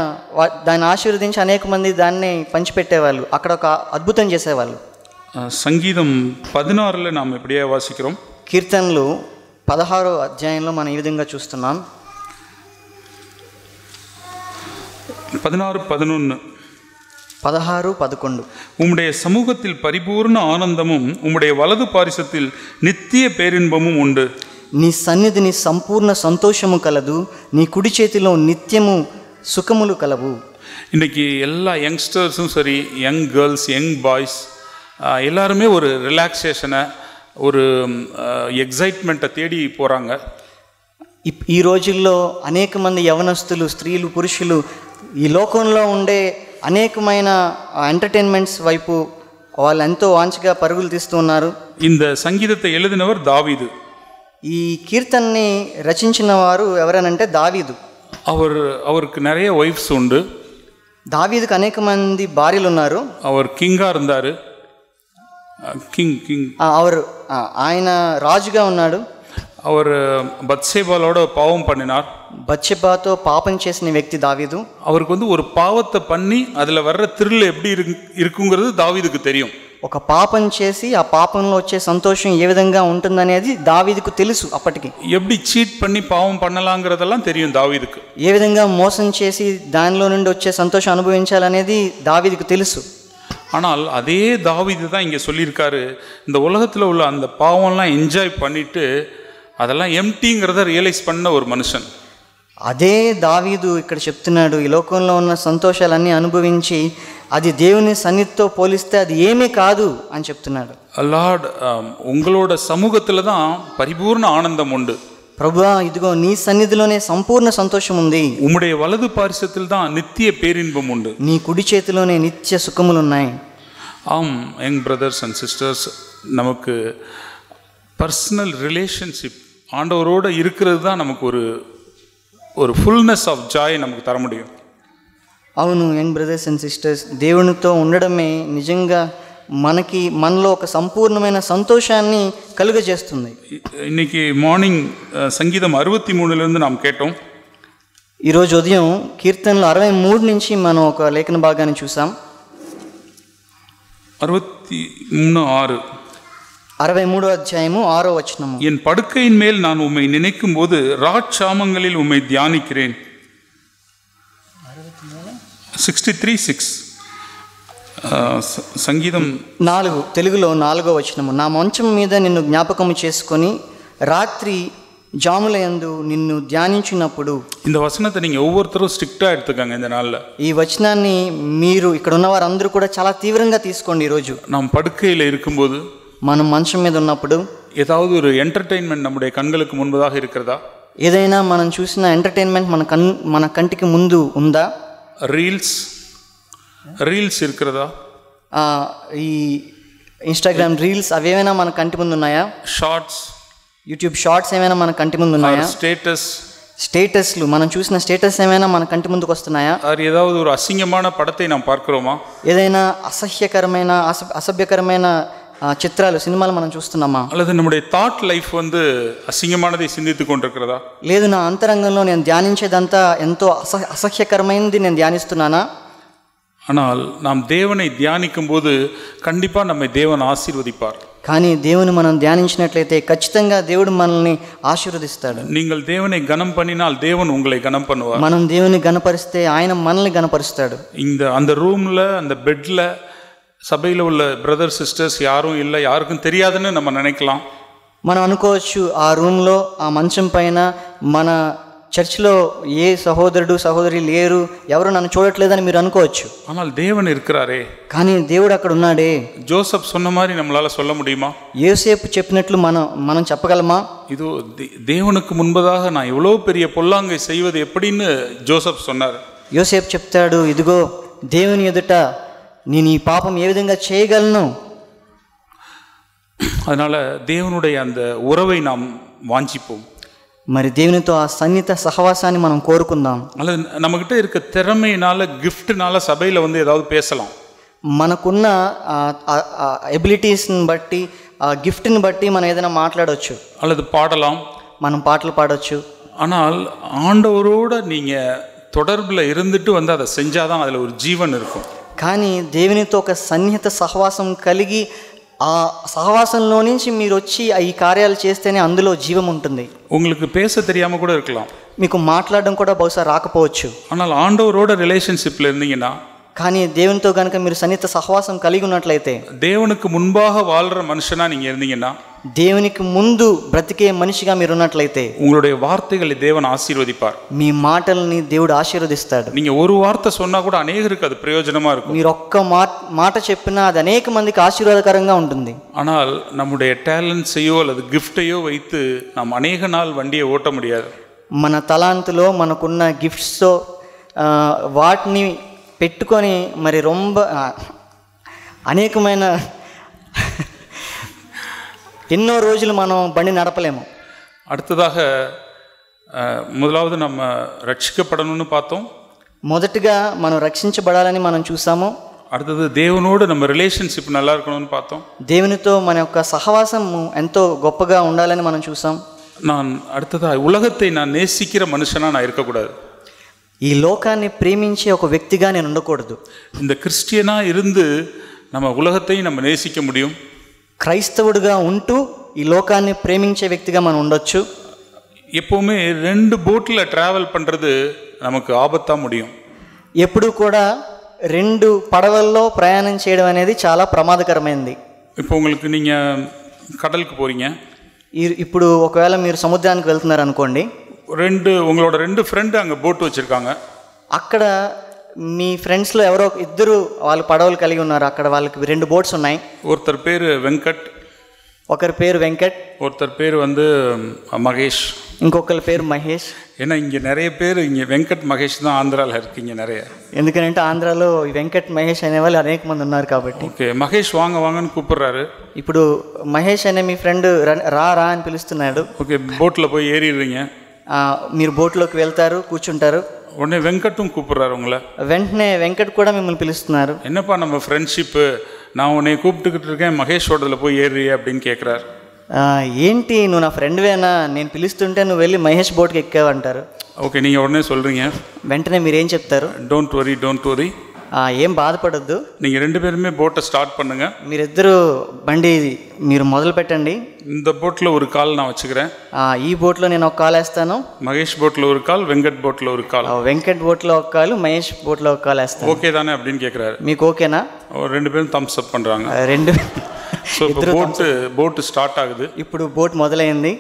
దాన్ని ఆశీర్వదించి అనేక మంది దాన్ని పంచిపెట్టేవాళ్ళు, అక్కడ ఒక అద్భుతం చేసేవాళ్ళు. సంగీతం 16లో நாம் இப்படியே வாசிக்கிறோம். కీర్తనలు 16వ అధ్యాయంలో మనం ఈ విధంగా చూస్తున్నాం. 16:11 16:11 உம்முடைய சமூகத்தில் பரிபூர்ண ஆனந்தமும் உம்முடைய வலது பாரிசத்தில் நித்திய பேரின்பமும் உண்டு. నీ సన్నిధిని సంపూర్ణ సంతోషము కలదు, నీ కుడి చేతిలో నిత్యము సుఖములు కలవు. இன்றைக்கி எல்லா யங்ஸ்டர்ஸும் சரி, யங் கேர்ள்ஸ், யங் பாய்ஸ் எல்லாருமே ஒரு ரிலாக்ஸேஷனை, ஒரு ఎగ్జైట్మెంట్ని தேடி போகிறாங்க. ఈ రోజుల్లో అనేక మంది యవనస్తులు, స్త్రీలు, పురుషులు ఈ లోకంలో ఉండే అనేకమైన ఎంటర్టైన్మెంట్స్ వైపు వాళ్ళు ఎంతో వాంఛగా పరుగులు తీస్తూ ఉన్నారు. இந்த సంగీతத்தை எழுதினவர் దావీదు. ఈ కీర్తనని రచించిన వారు ఎవరనంటే దావీదు. அவருக்கு நிறைய ஒய்ஃப்ஸ் உண்டு. దావీదుకు అనేక మంది భార్యలు ఉన్నారు. அவர் கிங்காக இருந்தார். ఆయన రాజుగా ఉన్నాడు. அவர் பத்சேபாலோட பாவம் பண்ணினார். బత్షెబాతో పాపం చేసిన వ్యక్తి దావీదు. அவருக்கு வந்து ஒரு பாவத்தை பண்ணி அதில் வர்ற த்ரில் எப்படி இருக்குங்கிறது దావీదుకు தெரியும். ఒక పాపం చేసి ఆ పాపంలో వచ్చే సంతోషం ఏ విధంగా ఉంటుందనేది దావీదుకు తెలుసు. అప్పటికి எப்படி చీట్ பண்ணி பாவம் பண்ணலாங்கிறதெல்லாம் தெரியும் దావీదుకు. ఏ విధంగా మోసం చేసి దానిలో నుండి వచ్చే సంతోషం అనుభవించాలనేది దావీదుకు తెలుసు. ஆனால் அதே தாவீது தான் இங்கே சொல்லியிருக்காரு, இந்த உலகத்தில் உள்ள அந்த பாவம்லாம் என்ஜாய் பண்ணிட்டு அதெல்லாம் எம்டிங்கிறத ரியலைஸ் பண்ண ஒரு மனுஷன். అదే దావీదు ఇక్కడ చెప్తున్నాడు, ఈ లోకంలో ఉన్న సంతోషాలన్నీ అనుభవించి అది దేవుని సన్నిధితో పోలిస్తే అది ఏమీ కాదు అని చెప్తున్నాడు. லார்ட், உங்களோட சமூகத்துல தான் பரிபூர்ண ஆனந்தம் உண்டு. ప్రభువా, ఇదిగో నీ సన్నిధిలోనే సంపూర్ణ సంతోషం ఉంది. உம்முடைய வலது பாரிசத்தில் தான் நித்திய பேரின்பம் உண்டு. నీ కుడి చేతిలోనే నిత్య సుఖములు ఉన్నాయి. ஆம் யங் பிரதர்ஸ் அண்ட் சிஸ்டர்ஸ், நமக்கு பர்சனல் ரிலேஷன்ஷிப் ஆண்டவரோடு இருக்கிறது தான் நமக்கு ஒரு ஃபுல்னஸ் ஆஃப் ஜாய் நமக்கு தர முடியும். అవును యంగ్ బ్రదర్స్ అండ్ సిస్టర్స్, దేవునితో ఉండడమే నిజంగా మనలో ఒక సంపూర్ణమైన సంతోషాన్ని కలుగజేస్తుంది. இன்னைக்கு மார்னிங் சங்கீதம் 63 நாம் கேட்டோம். ఈరోజు ఉదయం కీర్తనలు 63 నుంచి మనం ఒక లేఖన భాగాన్ని చూసాం. 63వ అధ్యాయము 6వ వచనము. என் படுக்கையின் மேல் நான் உம்மை நினைக்கும் போது ராட்சாமங்களில் உம்மை தியானிக்கிறேன். 63:6 సంగీతం 4 తెలుగులో 4వ వచనము. నా మంచం మీద నిన్ను జ్ఞాపకము చేసుకొని రాత్రి జాములయందు నిన్ను ధ్యానించినప్పుడు. இந்த வசனத்தை நீங்கள் ஒவ்வொருத்தரும் ஸ்ட்ரிக்டாக எடுத்துக்கங்க இந்த நாளில். ఈ వచనాన్ని మీరు ఇక్కడ ఉన్న వారందరూ కూడా చాలా తీవ్రంగా తీసుకోండి. ఈరోజు நாம் படுக்கையில் இருக்கும்போது, మనం మంచం మీద ఉన్నప్పుడు ஏதாவது ஒரு ఎంటర్టైన్మెంట్ நம்முடைய கண்களுக்கு முன்பதாக இருக்கிறதா? ఏదైనా మనం చూసిన ఎంటర్టైన్మెంట్ మన కంటికి ముందు ఉందా? రీల్స్ இருக்கிறதா? ఈ ఇన్స్టాగ్రామ్ రీల్స్ అవేమైనా మన కంటి ముందు ఉన్నాయా? షార్ట్స్, యూట్యూబ్ షార్ట్స్ ఏమైనా మన కంటి ముందు ఉన్నాయా? స్టేటస్లు, మనం చూసిన స్టేటస్ ఏమైనా మన కంటి ముందుకు వస్తున్నాయా? ఏதாவது ஒரு అసహ్యమైన పడத்தை நாம் பார்க்கிறோமா? ఏదైనా అసహ్యకరమైన అసభ్యకరమైన చిత్రాలు, సినిమాలు మనం చూస్తున్నామా? அல்லது நம்முடைய థాట్ లైఫ్ வந்து అసహ్యமானதை சிந்தித்துக் கொண்டிருக்கிறதா? లేదు, నా అంతరంగంలో నేను ధ్యానించేదంతా ఎంతో అసహ్యకరమైనది నేను ధ్యానిస్తున్నానా? ஆனால் நாம் தேவனை தியானிக்கும் போது கண்டிப்பா நம்மை தேவன் ஆசீர்வதிப்பார். కానీ దేవుని మనం ధ్యానించినట్లయితే ఖచ్చితంగా దేవుడు మనల్ని ఆశీర్వదిస్తాడు. நீங்கள் தேவனை கனம் பண்ணினால் தேவன் உங்களை கனம் பண்ணுவார். మనం దేవుని గణపరిస్తే ఆయన మనల్ని గణపరుస్తాడు. அந்த ரூம்ல, அந்த பெட்ல சபையில் உள்ள பிரதர் சிஸ்டர்ஸ் யாரும் இல்லை, யாருக்கும் தெரியாதுன்னு நம்ம நினைக்கலாம். మనం అనుకోవచ్చు ఆ రూమ్లో, ఆ మంచం పైన మన చర్చ్లో ఏ సహోదరుడు సహోదరి లేరు, ఎవరు నన్ను చూడట్లేదని మీరు అనుకోవచ్చు. ஆனால் தேவன் இருக்கிறாரே. కానీ దేవుడు అక్కడ ఉన్నాడే. ஜோசப் சொன்ன மாதிரி நம்மளால சொல்ல முடியுமா? యోసేపు చెప్పినట్లు మనం చెప్పగలమా? இது தேவனுக்கு முன்பதாக நான் எவ்வளோ பெரிய பொல்லாங்கை செய்வது எப்படின்னு ஜோசப் சொன்னார். యోసేపు చెప్తాడు, ఇదిగో దేవుని ఎదుట నేను ఈ పాపం ఏ విధంగా చేయగలను. அதனால தேவனுடைய அந்த உறவை நாம் வாஞ்சிப்போம். మరి దేవునితో ఆ సన్నిహిత సహవాసాన్ని మనం కోరుకుందాం. அல்லது நம்மகிட்ட இருக்க திறமையினால, கிஃப்ட்னால சபையில் வந்து ஏதாவது பேசலாம். మనకున్న ఎబిలిటీస్ని బట్టి, ఆ గిఫ్ట్ని బట్టి మనం ఏదైనా మాట్లాడవచ్చు, அல்லது பாடலாம், మనం పాటలు పాడవచ్చు. ஆனால் ஆண்டவரோட நீங்கள் தொடர்பில் இருந்துட்டு வந்து அதை செஞ்சாதான் அதில் ஒரு ஜீவன் இருக்கும். కానీ దేవునితో ఒక సన్నిహిత సహవాసం కలిగి ఆ సహవాసంలో నుంచి మీరు వచ్చి ఈ కార్యాలు చేస్తేనే అందులో జీవం ఉంటుంది. உங்களுக்கு பேச தெரியாமல் கூட இருக்கலாம், మీకు మాట్లాడడం కూడా బహుశా రాకపోవచ్చు. ஆனால் ஆண்டவரோட ரிலேஷன்ஷிப்பில் இருந்தீங்கன்னா, కానీ దేవునితో కనుక మీరు సన్నిహిత సహవాసం కలిగి ఉన్నట్లయితే, దేవునికి முன்பாக வாழ்கிற மனுஷனா நீங்கள் இருந்தீங்கன்னா, దేవునికి ముందు బ్రతికే మనిషిగా మీరు ఉన్నట్లయితే, உங்களுடைய வார்த்தைகளை தேவன் ஆசீர்வதிப்பார். మీ మాటల్ని దేవుడు ఆశీర్వదిస్తాడు. நீங்கள் ஒரு வார்த்தை சொன்னா கூட அநேகருக்கு அது பிரயோஜனமாக இருக்கும். మీరు ఒక్క మాట చెప్పినా అది అనేక మందికి ఆశీర్వాదకరంగా ఉంటుంది. ஆனால் நம்முடைய டேலண்ட்ஸையோ அல்லது கிஃப்டையோ வைத்து நாம் அநேக நாள் வண்டியை ஓட்ட முடியாது. మన తలాంతులో మనకున్న గిఫ్ట్స్తో వాటిని పెట్టుకొని మరి ரொம்ப అనేకమైన ఎన్నో రోజులు మనం బండి నడపలేము. அடுத்ததாக முதலாவது நம்ம ரட்சிக்கப்படணும்னு பார்த்தோம். మొదటిగా మనం రక్షించబడాలని మనం చూసాము. அடுத்தது தேவனோடு நம்ம ரிலேஷன்ஷிப் நல்லா இருக்கணும்னு பார்த்தோம். దేవునితో మన యొక్క సహవాసం ఎంతో గొప్పగా ఉండాలని మనం చూసాం. நான் அடுத்ததாக உலகத்தை நான் நேசிக்கிற மனுஷனா நான் இருக்கக்கூடாது. ఈ లోకాన్ని ప్రేమించే ఒక వ్యక్తిగా నేను ఉండకూడదు. இந்த கிறிஸ்டியனா இருந்து நம்ம உலகத்தையும் நம்ம நேசிக்க முடியும். క్రైస్తవుడిగా ఉంటూ ఈ లోకాన్ని ప్రేమించే వ్యక్తిగా మనం ఉండొచ్చు. எப்போவுமே 2 போட்டில் ட்ராவல் பண்ணுறது நமக்கு ஆபத்தாக முடியும். ఎప్పుడు కూడా 2 పడవల్లో ప్రయాణం చేయడం అనేది చాలా ప్రమాదకరమైనది. இப்போ உங்களுக்கு நீங்கள் கடலுக்கு போகிறீங்க, ఇప్పుడు ఒకవేళ మీరు సముద్రానికి వెళ్తున్నారు అనుకోండి, உங்களோட 2 ஃப்ரெண்டு அங்கே போட் வச்சுருக்காங்க. అక్కడ మీ ఫ్రెండ్స్లో ఎవరో ఇద్దరు వాళ్ళు పడవలు కలిగి ఉన్నారు, అక్కడ వాళ్ళకి 2 బోట్స్ ఉన్నాయి. ஒருத்தர் பேர் வெங்கட், ఒకరి పేరు వెంకట్, ஒருத்தர் பேர் வந்து மகேஷ். ఇంకొకరి పేరు మహేష్. ஏன்னா இங்கே நிறைய பேர் இங்கே வெங்கட் மகேஷ் தான் ஆந்திராவில் இருக்கீங்க நிறைய. ఎందుకంటే ఆంధ్రాలో ఈ వెంకట్ మహేష్ అనే వాళ్ళు అనేక మంది ఉన్నారు కాబట్టి. ஓகே, మహేష్ வாங்க வாங்கன்னு கூப்பிடுறாரு. ఇప్పుడు మహేష్ అనే మీ ఫ్రెండ్ రా రా అని పిలుస్తున్నాడు. ஓகே, போட்டில் போய் ஏறிடுறீங்க. మీరు బోట్లోకి వెళ్తారు, కూర్చుంటారు. உடனே வெங்கட்டும் கூப்பிடுறாரு உங்களை. వెంటనే వెంకట్ కూడా మిమ్మల్ని పిలుస్తున్నారు. என்னப்பா நம்ம ஃப்ரெண்ட்ஷிப்பு, நான் உன்னை கூப்பிட்டுக்கிட்டு இருக்கேன், மகேஷோடதில் போய் ஏறி அப்படின்னு கேட்குறாரு. ఏంటి నువ్వు నా ఫ్రెండ్వేనా, నేను పిలుస్తుంటే నువ్వు వెళ్ళి మహేష్ బోట్కి ఎక్కావంటారు. ఓకే, நீங்கள் ఉடனே சொல்கிறீங்க. వెంటనే మీరు ఏం చెప్తారు? డోంట్ వరీ, ఏం బాధపడద్దు, நீங்கள் 2 பேருமே போட்டை ஸ்டார்ட் பண்ணுங்க. మీరిద్దరూ బండి మీరు మొదలు పెట్టండి. இந்த போட்டில் ஒரு கால் நான் வச்சுக்கிறேன். ఈ బోట్లో నేను ఒక కాలు వేస్తాను. மகேஷ் போட்டில் ஒரு கால், வெங்கட் போட்டில் ஒரு கால். వెంకట్ బోట్లో ఒక కాలు, మహేష్ బోట్లో ఒక కాలు వేస్తాను. ஓகே தானே அப்படின்னு கேட்குறாரு. మీకు ఓకేనా? 2 பேரும் தம்ஸ் அப் பண்ணுறாங்க. ஸோ போட்டு ஸ்டார்ட் ஆகுது. ఇప్పుడు బోట్ మొదలైంది.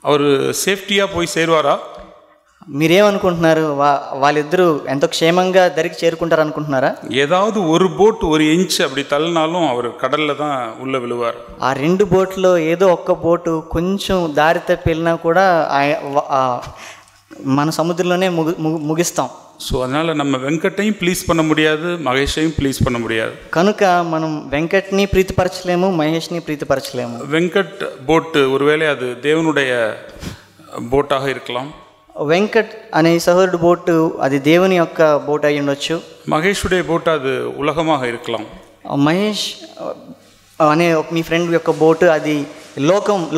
அவர் సేఫ్టీயாக పోయి చేరువారా? మీరేమనుకుంటున్నారు? వాళ్ళిద్దరూ ఎంతో క్షేమంగా దరికి చేరుకుంటారు అనుకుంటున్నారా? ஏதாவது ஒரு போட் 1 ఇంచ్ அப்படி தள்ளினாலும் அவர் கடலில் தான் உள்ளே விழுவார். ఆ 2 బోట్లో ఏదో ఒక్క బోటు కొంచెం దారి తప్పి వెళ్ళినా కూడా మన సముద్రంలోనే ముగిస్తాం. ஸோ அதனால் நம்ம வெங்கட்டையும் ப்ளீஸ் பண்ண முடியாது, மகேஷையும் ப்ளீஸ் பண்ண முடியாது. కనుక మనం వెంకట్ని ప్రీతిపరచలేము, మహేష్ని ప్రీతిపరచలేము. வெங்கட் போட்டு ஒருவேளை அது தேவனுடைய போட்டாக இருக்கலாம். వెంకట్ అనే సహోదరుడు బోటు అది దేవుని యొక్క బోట్ అయి ఉండొచ్చు. மகேஷுடைய போட்டு அது உலகமாக இருக்கலாம். మహేష్ అనే మీ ఫ్రెండ్ యొక్క బోటు అది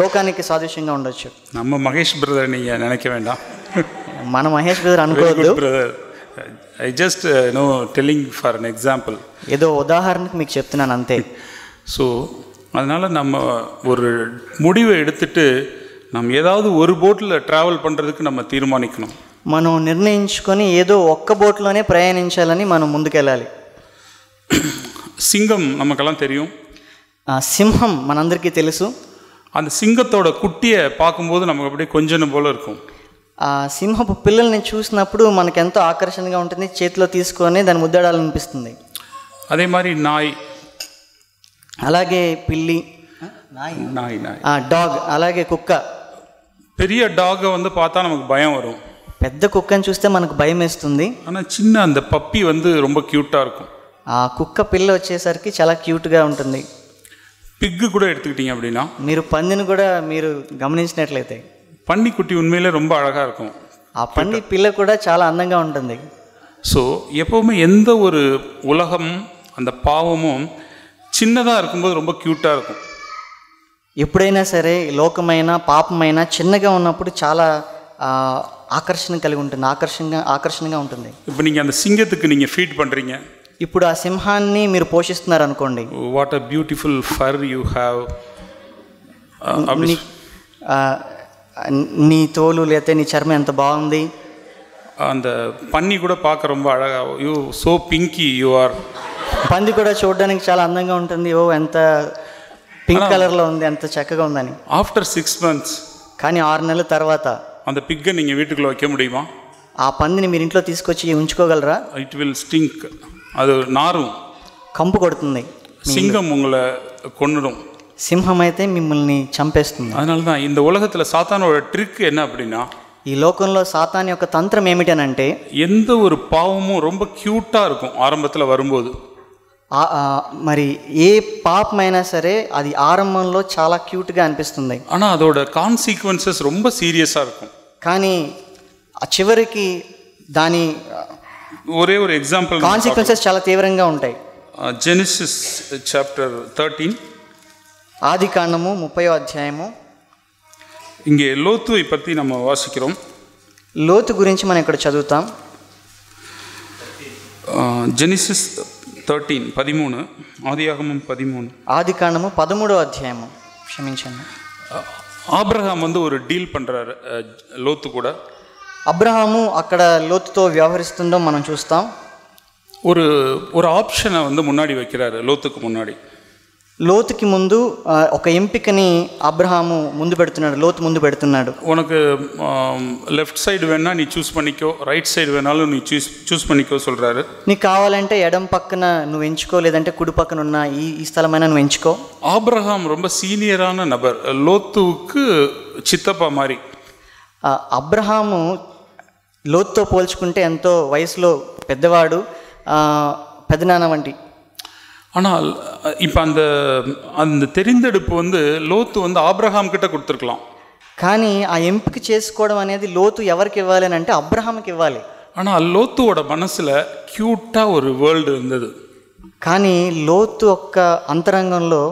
లోకానికి సాదృశ్యంగా ఉండొచ్చు. நம்ம மகேஷ் பிரதர் நீங்கள் நினைக்க வேண்டாம், మన మహేష్ బ్రదర్ అనుకోవద్దు. Brother, I just telling for an example, ఏదో ఉదాహరణకు మీకు చెప్తున్నాను అంతే. ஸோ அதனால் நம்ம ஒரு முடிவை எடுத்துட்டு நம்ம ஏதாவது ஒரு போட்டில் ட்ராவல் பண்ணுறதுக்கு நம்ம தீர்மானிக்கணும். మనం నిర్ణయించుకొని ఏదో ఒక్క బోట్లోనే ప్రయాణించాలని మనం ముందుకెళ్ళాలి. సింగం நமக்கெல்லாம் தெரியும். సింహం మనందరికీ తెలుసు. அந்த சிங்கத்தோட குட்டியை பார்க்கும்போது நமக்கு அப்படியே கொஞ்சம் போல இருக்கும். ఆ సింహపు పిల్లల్ని చూసినప్పుడు మనకు ఎంతో ఆకర్షణగా ఉంటుంది, చేతిలో తీసుకొని దాన్ని ముద్దాడాలనిపిస్తుంది. அதே மாதிரி நாய், అలాగే పిల్లి, డాగ్, అలాగే కుక్క. பெரிய டாகை வந்து பார்த்தா நமக்கு பயம் வரும். పెద్ద కుక్కని చూస్తే మనకు భయం వేస్తుంది. ஆனால் சின்ன அந்த பப்பி வந்து ரொம்ப க்யூட்டாக இருக்கும். ఆ కుక్క పిల్ల వచ్చేసరికి చాలా క్యూట్గా ఉంటుంది. பிக்கு கூட எடுத்துக்கிட்டீங்க அப்படின்னா, మీరు పందిని కూడా మీరు గమనించినట్లయితే பன்னிக்குட்டி உண்மையிலே ரொம்ப அழகாக இருக்கும். ఆ పంది పిల్ల కూడా చాలా అందంగా ఉంటుంది. ஸோ எப்போவுமே எந்த ஒரு உலகம் அந்த பாவமும் சின்னதாக இருக்கும்போது ரொம்ப க்யூட்டாக இருக்கும். ఎప్పుడైనా సరే లోకమైన పాపమైన చిన్నగా ఉన్నప్పుడు చాలా ఆకర్షణ కలిగి ఉంటుంది, ఆకర్షణగా ఉంటుంది. இப்போ நீங்கள் அந்த சிங்கத்துக்கு நீங்கள் ஃபீட் பண்ணுறீங்க. ఇప్పుడు ఆ సింహాన్ని మీరు పోషిస్తున్నారు అనుకోండి. What a beautiful for you have. నీ తోలు లేతే నీ చర్మం ఎంత బాగుంది. அந்த பன்னி கூட பார்க்க ரொம்ப அழகா, you so pinky you are. పంది కూడా చూడడానికి చాలా అందంగా ఉంటుంది. ఓ ఎంత పింక్ కలర్లో ఉంది, ఎంత చక్కగా ఉందని. ఆఫ్టర్ 6 months, కానీ 6 నెలల తర్వాత அந்த பிக்கை நீங்கள் வீட்டுக்குள்ளே வைக்க முடியுமா? ఆ పందిని మీరు ఇంట్లో తీసుకొచ్చి ఉంచుకోగలరా? ఇట్ విల్ స్టింక్, அது నాரும், కంపు కొడుతుంది. సింగం உங்களை கொன்னுடும். సింహం అయితే మిమ్మల్ని చంపేస్తుంది. அதனால தான் இந்த உலகத்தில் சாத்தானோட ட்ரிக் என்ன அப்படின்னா, ఈ లోకంలో సాతాన్ యొక్క తంత్రం ఏమిటనంటే, எந்த ஒரு பாவமும் ரொம்ப க்யூட்டாக இருக்கும் ஆரம்பத்தில் வரும்போது. మరి ఏ పాపమైనా సరే అది ఆరంభంలో చాలా క్యూట్గా అనిపిస్తుంది. ஆனால் அதோட கான்சிக்வன்சஸ் ரொம்ப சீரியஸாக இருக்கும். కానీ చివరికి దాని ஒரே ஒரு எக்ஸாம்பிள், కాన్సిక్వెన్సెస్ చాలా తీవ్రంగా ఉంటాయి. జెనిసిస్ చాప్టర్ 13, ఆది కాండము 30వ అధ్యాయము. இங்கே லோத்துவை பற்றி நம்ம வாசிக்கிறோம். లోతు గురించి మనం ఇక్కడ చదువుతాం. జెనిసిస్ 13 ஆதியாகமம் 13, ఆది కాండము 13వ అధ్యాయము. క్షమించండి. ஆபிரகாம் வந்து ஒரு டீல் பண்ணுறாரு லோத்து கூட. అబ్రహాము అక్కడ లోతుతో వ్యవహరిస్తుందో మనం చూస్తాం. ஒரு ஆப்ஷனை வந்து முன்னாடி வைக்கிறாரு லோத்துக்கு முன்னாடி. లోతుకి ముందు ఒక ఎంపికని అబ్రహాము ముందు పెడుతున్నాడు, లోతు ముందు పెడుతున్నాడు. உனக்கு லெஃப்ட் சைடு வேணா நீ சூஸ் பண்ணிக்கோ, ரைட் சைடு வேணாலும் நீ சூஸ் பண்ணிக்கோ சொல்றாரு. నీకు కావాలంటే ఎడం పక్కన నువ్వు ఎంచుకో, లేదంటే కుడి పక్కన ఉన్న ఈ స్థలమైనా నువ్వు ఎంచుకో. ஆபிரகாம் ரொம்ப சீனியரான நபர், லோத்துவுக்கு சித்தப்பா மாதிரி. అబ్రహాము లోతుతో పోల్చుకుంటే ఎంతో వయసులో పెద్దవాడు, పెద్దనాన్న వంటి. ஆனால் இப்போ அந்த தெரிந்தெடுப்பு லோத்து ஆபிரகாம் கிட்ட கொடுத்துருக்கலாம். కానీ ఆ ఎంపిక చేసుకోవడం అనేది లోతు ఎవరికి ఇవ్వాలి అని అంటే అబ్రహాంకి ఇవ్వాలి. ஆனால் லோத்துவோட మనసుல క్యూటా ஒரு వరల్డ్ இருந்தது. కానీ లోతు యొక్క అంతరంగంలో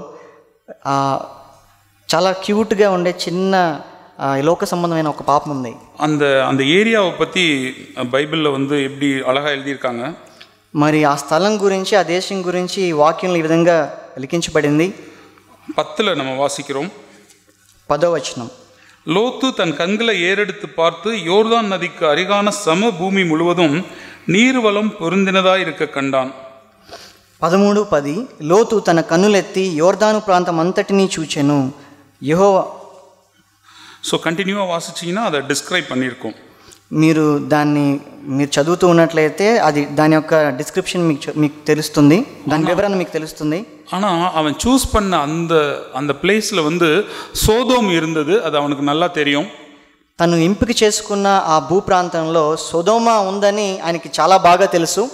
చాలా క్యూట్గా ఉండే చిన్న లోక సంబంధమైన ఒక పాపం ఉంది. அந்த ఏరియాவை பற்றி బైబిల్లో எப்படி అழகா எழுதியிருக்காங்க. మరి ఆ స్థలం గురించి, ఆ దేశం గురించి వాక్యంలో ఈ విధంగా లిఖించబడింది. 10 நம்ம வாசிக்கிறோம். 10వ వచనం. லோத்து தன் கண்களை ஏறெடுத்து பார்த்து யோர்தான் நதிக்கு அருகான சம பூமி முழுவதும் நீர்வளம் பொருந்தினதாய் இருக்க கண்டான். 13:10 లోతు తన కన్నులెత్తి యోర్దాను ప్రాంతం అంతటినీ చూచెను. యెహోవా. ஸோ కంటిన్యూగా వాసిచ్చినా அதை డిస్క్రైబ్ பண்ணியிருக்கோம். మీరు చదువుతూ ఉన్నట్లయితే అది దాని యొక్క డిస్క్రిప్షన్ మీకు తెలుస్తుంది, దాని వివరణ మీకు తెలుస్తుంది. ஆனால் அவன் சூஸ் பண்ண அந்த பிளேஸில் சோதோம் இருந்தது, அது அவனுக்கு நல்லா தெரியும். తను ఎంపిక చేసుకున్న ఆ భూ ప్రాంతంలో సొదోమ ఉందని ఆయనకి చాలా బాగా తెలుసు.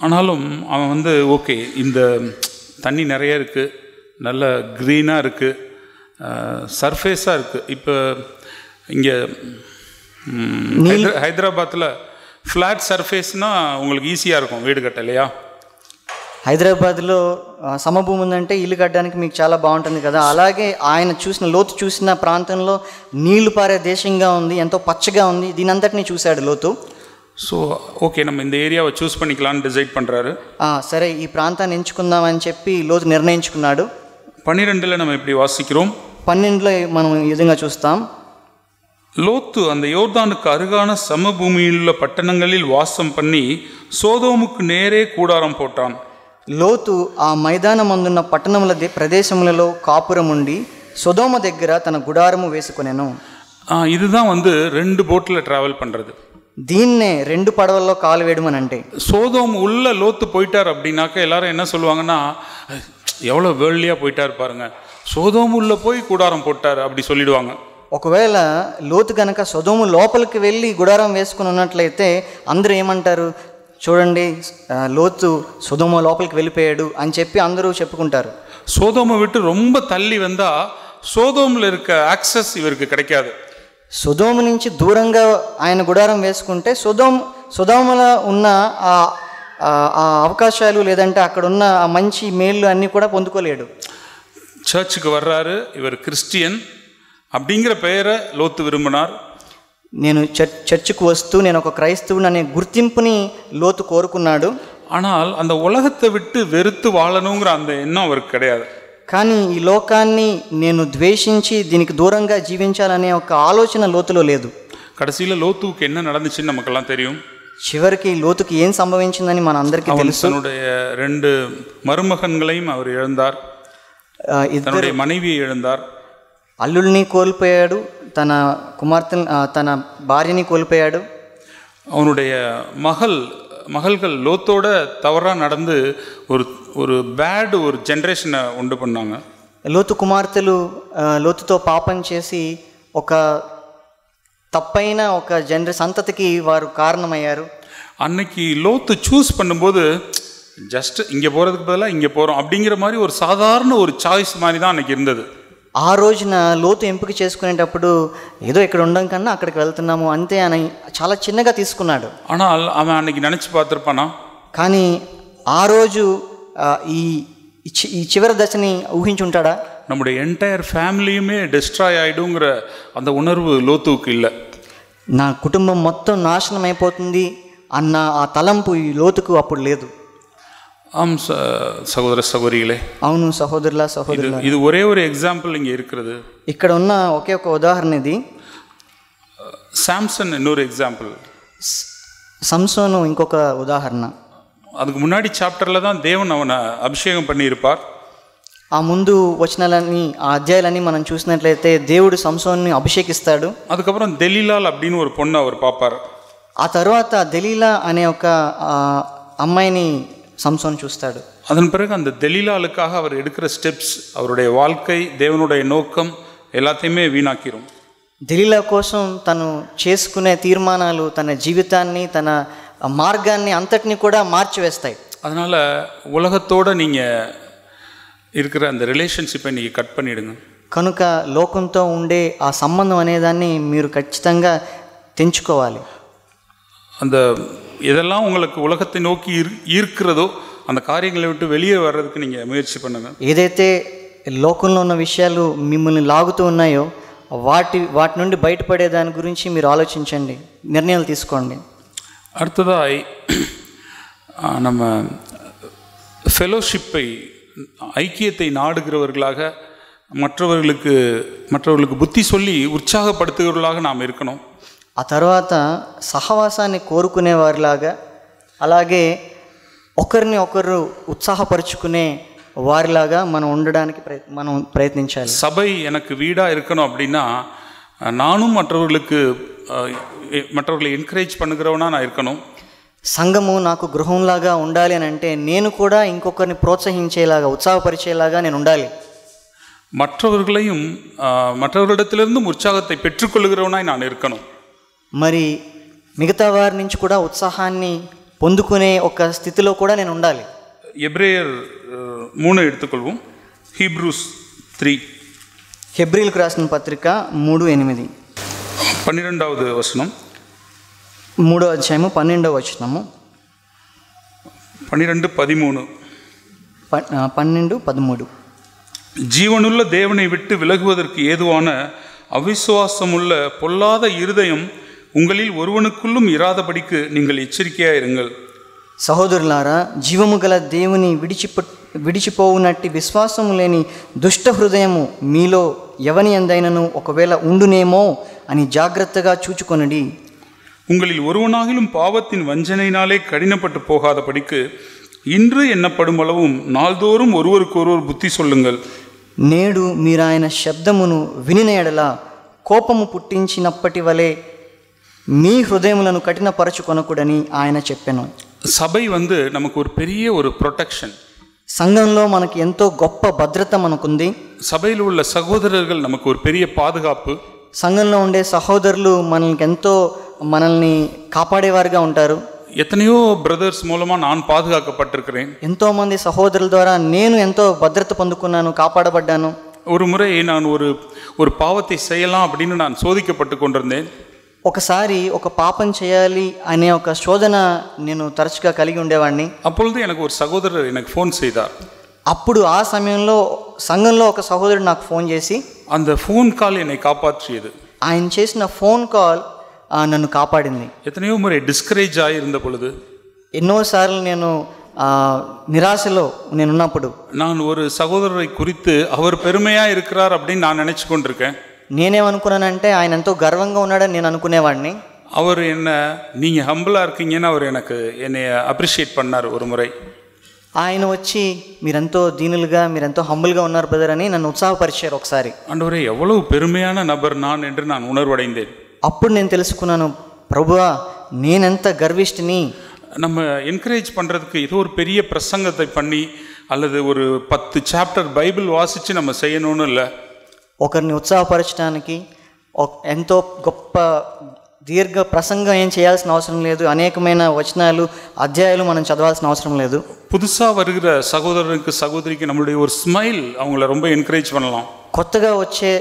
ஆனாலும் அவன் ஓகே, இந்த தண்ணி நிறைய இருக்குது, நல்ல க்ரீனாக இருக்குது, சர்ஃபேஸாக இருக்குது. இப்போ இங்கே హైదరాబాద్లో ఫ్లాట్ సర్ఫేస్నా உங்களுக்கு ఈజీగా இருக்கும் వీడు కట్టలేయా. హైదరాబాద్లో సమభూమి ఉందంటే ఇల్లు కట్టడానికి మీకు చాలా బాగుంటుంది కదా. అలాగే లోతు చూసిన ప్రాంతంలో నీళ్లు పారే దేశంగా ఉంది, ఎంతో పచ్చగా ఉంది, దీని అంతటినీ చూశాడు లోతు. ஸோ ஓகே, நம்ம இந்த ஏரியாவை சூஸ் பண்ணிக்கலாம்னு டிசைட் பண்ணுறாரு. సరే, ఈ ప్రాంతాన్ని ఎంచుకుందామని చెప్పి లోతు నిర్ణయించుకున్నాడు. 12లో நம்ம இப்படி வாசிக்கிறோம். 12లో మనం ఈ విధంగా చూస్తాం. லோத்து அந்த யோர்தானுக்கு அருகான சமபூமியிலுள்ள பட்டணங்களில் வாசம் பண்ணி சோதோமுக்கு நேரே கூடாரம் போட்டான். లోతు ఆ మైదానమందున్న పట్టణముల ప్రదేశములలో కాపురం ఉండి సొదోమ దగ్గర తన గుడారము వేసుకొనెను. இதுதான் 2 போட்டில் ட்ராவல் பண்ணுறது. దీన్నే 2 పడవల్లో కాలు వేయడం అని అంటే. சோதோம் உள்ள லோத்து போயிட்டார் அப்படின்னாக்க எல்லாரும் என்ன சொல்லுவாங்கன்னா, எவ்வளோ வேர்ல்டியாக போயிட்டார் பாருங்க, சோதோம் உள்ள போய் கூடாரம் போட்டார் அப்படி சொல்லிடுவாங்க. ఒకవేళ లోతు కనుక సొదోము లోపలికి వెళ్ళి గుడారం వేసుకుని ఉన్నట్లయితే అందరూ ఏమంటారు, చూడండి లోతు సొదోము లోపలికి వెళ్ళిపోయాడు అని చెప్పి అందరూ చెప్పుకుంటారు. சோதோமை விட்டு ரொம்ப தள்ளி வந்தா சோதோமில் இருக்க ஆக்சஸ் இவருக்கு கிடைக்காது. సొదోము నుంచి దూరంగా ఆయన గుడారం వేసుకుంటే సొదోములో ఉన్న ఆ అవకాశాలు, లేదంటే అక్కడ ఉన్న ఆ మంచి మేళ్ళు అన్నీ కూడా పొందుకోలేడు. சர்ச்சுக்கு வர்றாரு, இவர் கிறிஸ்டியன் அப்படிங்கிற பெயரை லோத்து விரும்பினார். నేను చర్చికి వస్తూ నేను ఒక క్రైస్తవుని అనే గుర్తింపుని లోతు కోరుకున్నాడు. ஆனால் அந்த உலகத்தை விட்டு வெறுத்து வாழணுங்கிற அந்த எண்ணம் அவருக்கு கிடையாது. కానీ ఈ లోకాన్ని నేను ద్వేషించి దీనికి దూరంగా జీవించాలనే ఒక ఆలోచన లోతులో లేదు. கடைசியில் லோத்துவுக்கு என்ன நடந்துச்சுன்னு நமக்கெல்லாம் தெரியும். చివరికి లోతుకి ఏం సంభవించిందని మన అందరికీ తెలుసు. தன்னுடைய 2 மருமகன்களையும் அவர் இழந்தார், தன்னுடைய மனைவியை இழந்தார். అల్లుల్ని కోల్పోయాడు, తన కుమార్తె తన భార్యని కోల్పోయాడు. அவனுடைய மகள்கள் லோத்தோட தவறாக நடந்து ஒரு பேட் ஒரு ஜென்ரேஷனை உண்டு பண்ணாங்க. లోతు కుమార్తెలు లోతుతో పాపం చేసి ఒక తప్పైన ఒక సంతతికి వారు కారణమయ్యారు. அன்னைக்கு லோத்து சூஸ் பண்ணும்போது ஜஸ்ட் இங்கே போகிறதுக்கு பதிலாக இங்கே போகிறோம் அப்படிங்கிற மாதிரி ஒரு சாதாரண ஒரு சாய்ஸ் மாதிரி தான் அன்றைக்கி இருந்தது. ఆ రోజున లోతు ఎంపిక చేసుకునేటప్పుడు ఏదో ఇక్కడ ఉండడం కన్నా అక్కడికి వెళ్తున్నాము అంతే అని చాలా చిన్నగా తీసుకున్నాడు. ஆனால் அவன் அன்னைக்கு நினச்சி பார்த்துருப்பானா? కానీ ఆ రోజు ఈ చివరి దశని ఊహించుంటాడా? நம்முடைய என்டையர் ஃபேமிலியுமே டெஸ்ட்ராய் ஆகிடுங்கிற அந்த உணர்வு லோத்துவுக்கு இல்லை. నా కుటుంబం మొత్తం నాశనం అయిపోతుంది అన్న ఆ తలంపు ఈ లోతుకు అప్పుడు లేదు. ஆம் சகோதர சகோதரிகளே, అవును సహోదరుల సహోదరుల, இது ஒரே ஒரு எக்ஸாம்பிள் இங்கே இருக்கிறது. ఇక్కడ ఉన్న ఒకే ఒక ఉదాహరణ ఇది. சாம்சன் இன்னொரு எக்ஸாம்பிள், సంసోను ఇంకొక ఉదాహరణ. அதுக்கு முன்னாடி சாப்டரில் தான் தேவன் அவனை அபிஷேகம் பண்ணியிருப்பார். ఆ ముందు వచనాలన్నీ ఆ అధ్యాయాలన్నీ మనం చూసినట్లయితే దేవుడు సంసోన్ని అభిషేకిస్తాడు. அதுக்கப்புறம் தெலீலால் அப்படின்னு ஒரு பொண்ணை அவர் பார்ப்பார். ఆ తర్వాత దెలీలా అనే ఒక అమ్మాయిని సంసోన్ చూస్తాడు. அதன் பிறகு அந்த தெலீலாளுக்காக அவர் எடுக்கிற ஸ்டெப்ஸ், அவருடைய வாழ்க்கை, தேவனுடைய நோக்கம் எல்லாத்தையுமே வீணாக்கிரும். దెలీలా కోసం తను చేసుకునే తీర్మానాలు తన జీవితాన్ని తన మార్గాన్ని అంతటిని కూడా మార్చివేస్తాయి. அதனால் உலகத்தோடு நீங்கள் இருக்கிற அந்த ரிலேஷன்ஷிப்பை நீங்கள் கட் பண்ணிவிடுங்க. కనుక లోకంతో ఉండే ఆ సంబంధం అనేదాన్ని మీరు ఖచ్చితంగా తెంచుకోవాలి. அந்த எதெல்லாம் உங்களுக்கு உலகத்தை நோக்கி ஈர்க்கிறதோ அந்த காரியங்களை விட்டு வெளியே வர்றதுக்கு நீங்கள் முயற்சி பண்ணுங்கள். ఏదైతే లోకంలో ఉన్న విషయాలు మిమ్మల్ని లాగుతూ ఉన్నాయో వాటి నుండి బయటపడే దాని గురించి మీరు ఆలోచించండి, నిర్ణయాలు తీసుకోండి. அடுத்ததாய் நம்ம ஃபெலோஷிப்பை, ஐக்கியத்தை நாடுகிறவர்களாக மற்றவர்களுக்கு புத்தி சொல்லி உற்சாகப்படுத்துகிறவர்களாக நாம் இருக்கணும். ఆ తర్వాత సహవాసాన్ని కోరుకునే వారిలాగా, అలాగే ఒకరిని ఒకరు ఉత్సాహపరుచుకునే వారిలాగా మనం ఉండడానికి మనం ప్రయత్నించాలి. சபை எனக்கு வீடாக இருக்கணும் அப்படின்னா நானும் மற்றவர்களை என்கரேஜ் பண்ணுகிறவனா நான் இருக்கணும். సంఘము నాకు గృహంలాగా ఉండాలి అని అంటే నేను కూడా ఇంకొకరిని ప్రోత్సహించేలాగా, ఉత్సాహపరిచేలాగా నేను ఉండాలి. மற்றவர்களிடத்திலிருந்தும் உற்சாகத்தை பெற்றுக்கொள்கிறவனாய் நான் இருக்கணும். మరి మిగతా వారి నుంచి కూడా ఉత్సాహాన్ని పొందుకునే ఒక స్థితిలో కూడా నేను ఉండాలి. எபிரேயர் 3 எடுத்துக்கொள்வோம். ஹீப்ரூஸ் 3, హెబ్రీలకు రాసిన పత్రిక 3:8, 12వ వచనం, 3వ అధ్యాయము 12వ వచనము, 12:13, 12:13. ஜீவனுள்ள தேவனை விட்டு விலகுவதற்கு ஏதுவான அவிசுவாசமுள்ள பொல்லாத இருதயம் உங்களில் ஒருவனுக்குள்ளும் இராதபடிக்கு நீங்கள் எச்சரிக்கையாயிருங்கள். సహోదరులారా, జీవము గల దేవుని విడిచిపోవునట్టి విశ్వాసము లేని దుష్ట హృదయము మీలో ఎవని ఎందైనను ఒకవేళ ఉండునేమో అని జాగ్రత్తగా చూచుకొనడి. உங்களில் ஒருவனாகிலும் பாவத்தின் வஞ்சனையினாலே கடினப்பட்டு போகாதபடிக்கு இன்று எண்ணப்படும் அளவும் நாள்தோறும் ஒருவருக்கொருவர் புத்தி சொல்லுங்கள். నేడు మీరు ఆయన శబ్దమును వినిన ఎడల కోపము పుట్టించినప్పటి వలె మీ హృదయములను కఠినపరచుకొనకూడని ఆయన చెప్పెను. సభை நமக்கு ஒரு பெரிய ஒரு ப்ரொடெக்ஷன். సంఘంలో మనకి ఎంతో గొప్ప భద్రత మనకుంది. సభையில் உள்ள சகோதரர்கள் நமக்கு ஒரு பெரிய பாதுகாப்பு. సంఘంలో ఉండే సహోదరులు మనల్ని కాపాడేవారుగా ఉంటారు. எத்தனையோ பிரதர்ஸ் மூலமா நான் பாதுகாக்கப்பட்டிருக்கிறேன். ఎంతో మంది సహోదరుల ద్వారా నేను ఎంతో భద్రత పొందుకున్నాను, కాపాడబడ్డాను. ஒரு முறை நான் ஒரு பாவத்தை செய்யலாம் அப்படின்னு நான் சோதிக்கப்பட்டு கொண்டிருந்தேன். ఒకసారి ఒక పాపం చేయాలి అనే ఒక శోధన నేను తరచుగా కలిగి ఉండేవాడిని. அப்பொழுது எனக்கு ஒரு சகோதரர் எனக்கு ஃபோன் செய்தார். అప్పుడు ఆ సమయంలో సంఘంలో ఒక సహోదరుడు నాకు ఫోన్ చేసి, அந்த ஃபோன் கால் என்னை காப்பாற்றியது. ఆయన చేసిన ఫోన్ కాల్ నన్ను కాపాడింది. எத்தனையோ முறை டிஸ்கரேஜ் ஆகியிருந்த பொழுது, ఎన్నోసార్లు నేను నిరాశలో నేనున్నప్పుడు நான் ஒரு சகோதரரை குறித்து அவர் பெருமையா இருக்கிறார் அப்படின்னு நான் நினைச்சு கொண்டிருக்கேன். నేనేమనుకున్నానంటే ఆయన ఎంతో గర్వంగా ఉన్నాడని నేను అనుకునేవాడిని. அவர் நீங்கள் ஹம்பிளாக இருக்கீங்கன்னு அவர் என்னை அப்ரிஷியேட் பண்ணார் ஒரு முறை. ఆయన వచ్చి మీరెంతో దీనులుగా, మీరెంతో హంబుల్గా ఉన్నారు బ్రదర్ అని నన్ను ఉత్సాహపరిచారు ఒకసారి. ஆண்டவரே, எவ்வளவு பெருமையான நபர் நான் என்று நான் உணர்வடைந்தேன். అప్పుడు నేను తెలుసుకున్నాను, ప్రభువా నేనెంత గర్విష్ఠిని. நம்ம என்கரேஜ் பண்ணுறதுக்கு ஏதோ ஒரு பெரிய பிரசங்கத்தை பண்ணி அல்லது ஒரு 10 சாப்டர் பைபிள் வாசித்து நம்ம செய்யணும்னு இல்லை. ఒకరిని ఉత్సాహపరచడానికి ఎంతో గొప్ప దీర్ఘ ప్రసంగం ఏం చేయాల్సిన అవసరం లేదు. అనేకమైన వచనాలు, అధ్యాయాలు మనం చదవాల్సిన అవసరం లేదు. புதுசாக வருகிற சகோதரிக்கு நம்மளுடைய ஒரு ஸ்மைல் அவங்கள ரொம்ப என்கரேஜ் பண்ணலாம். కొత్తగా వచ్చే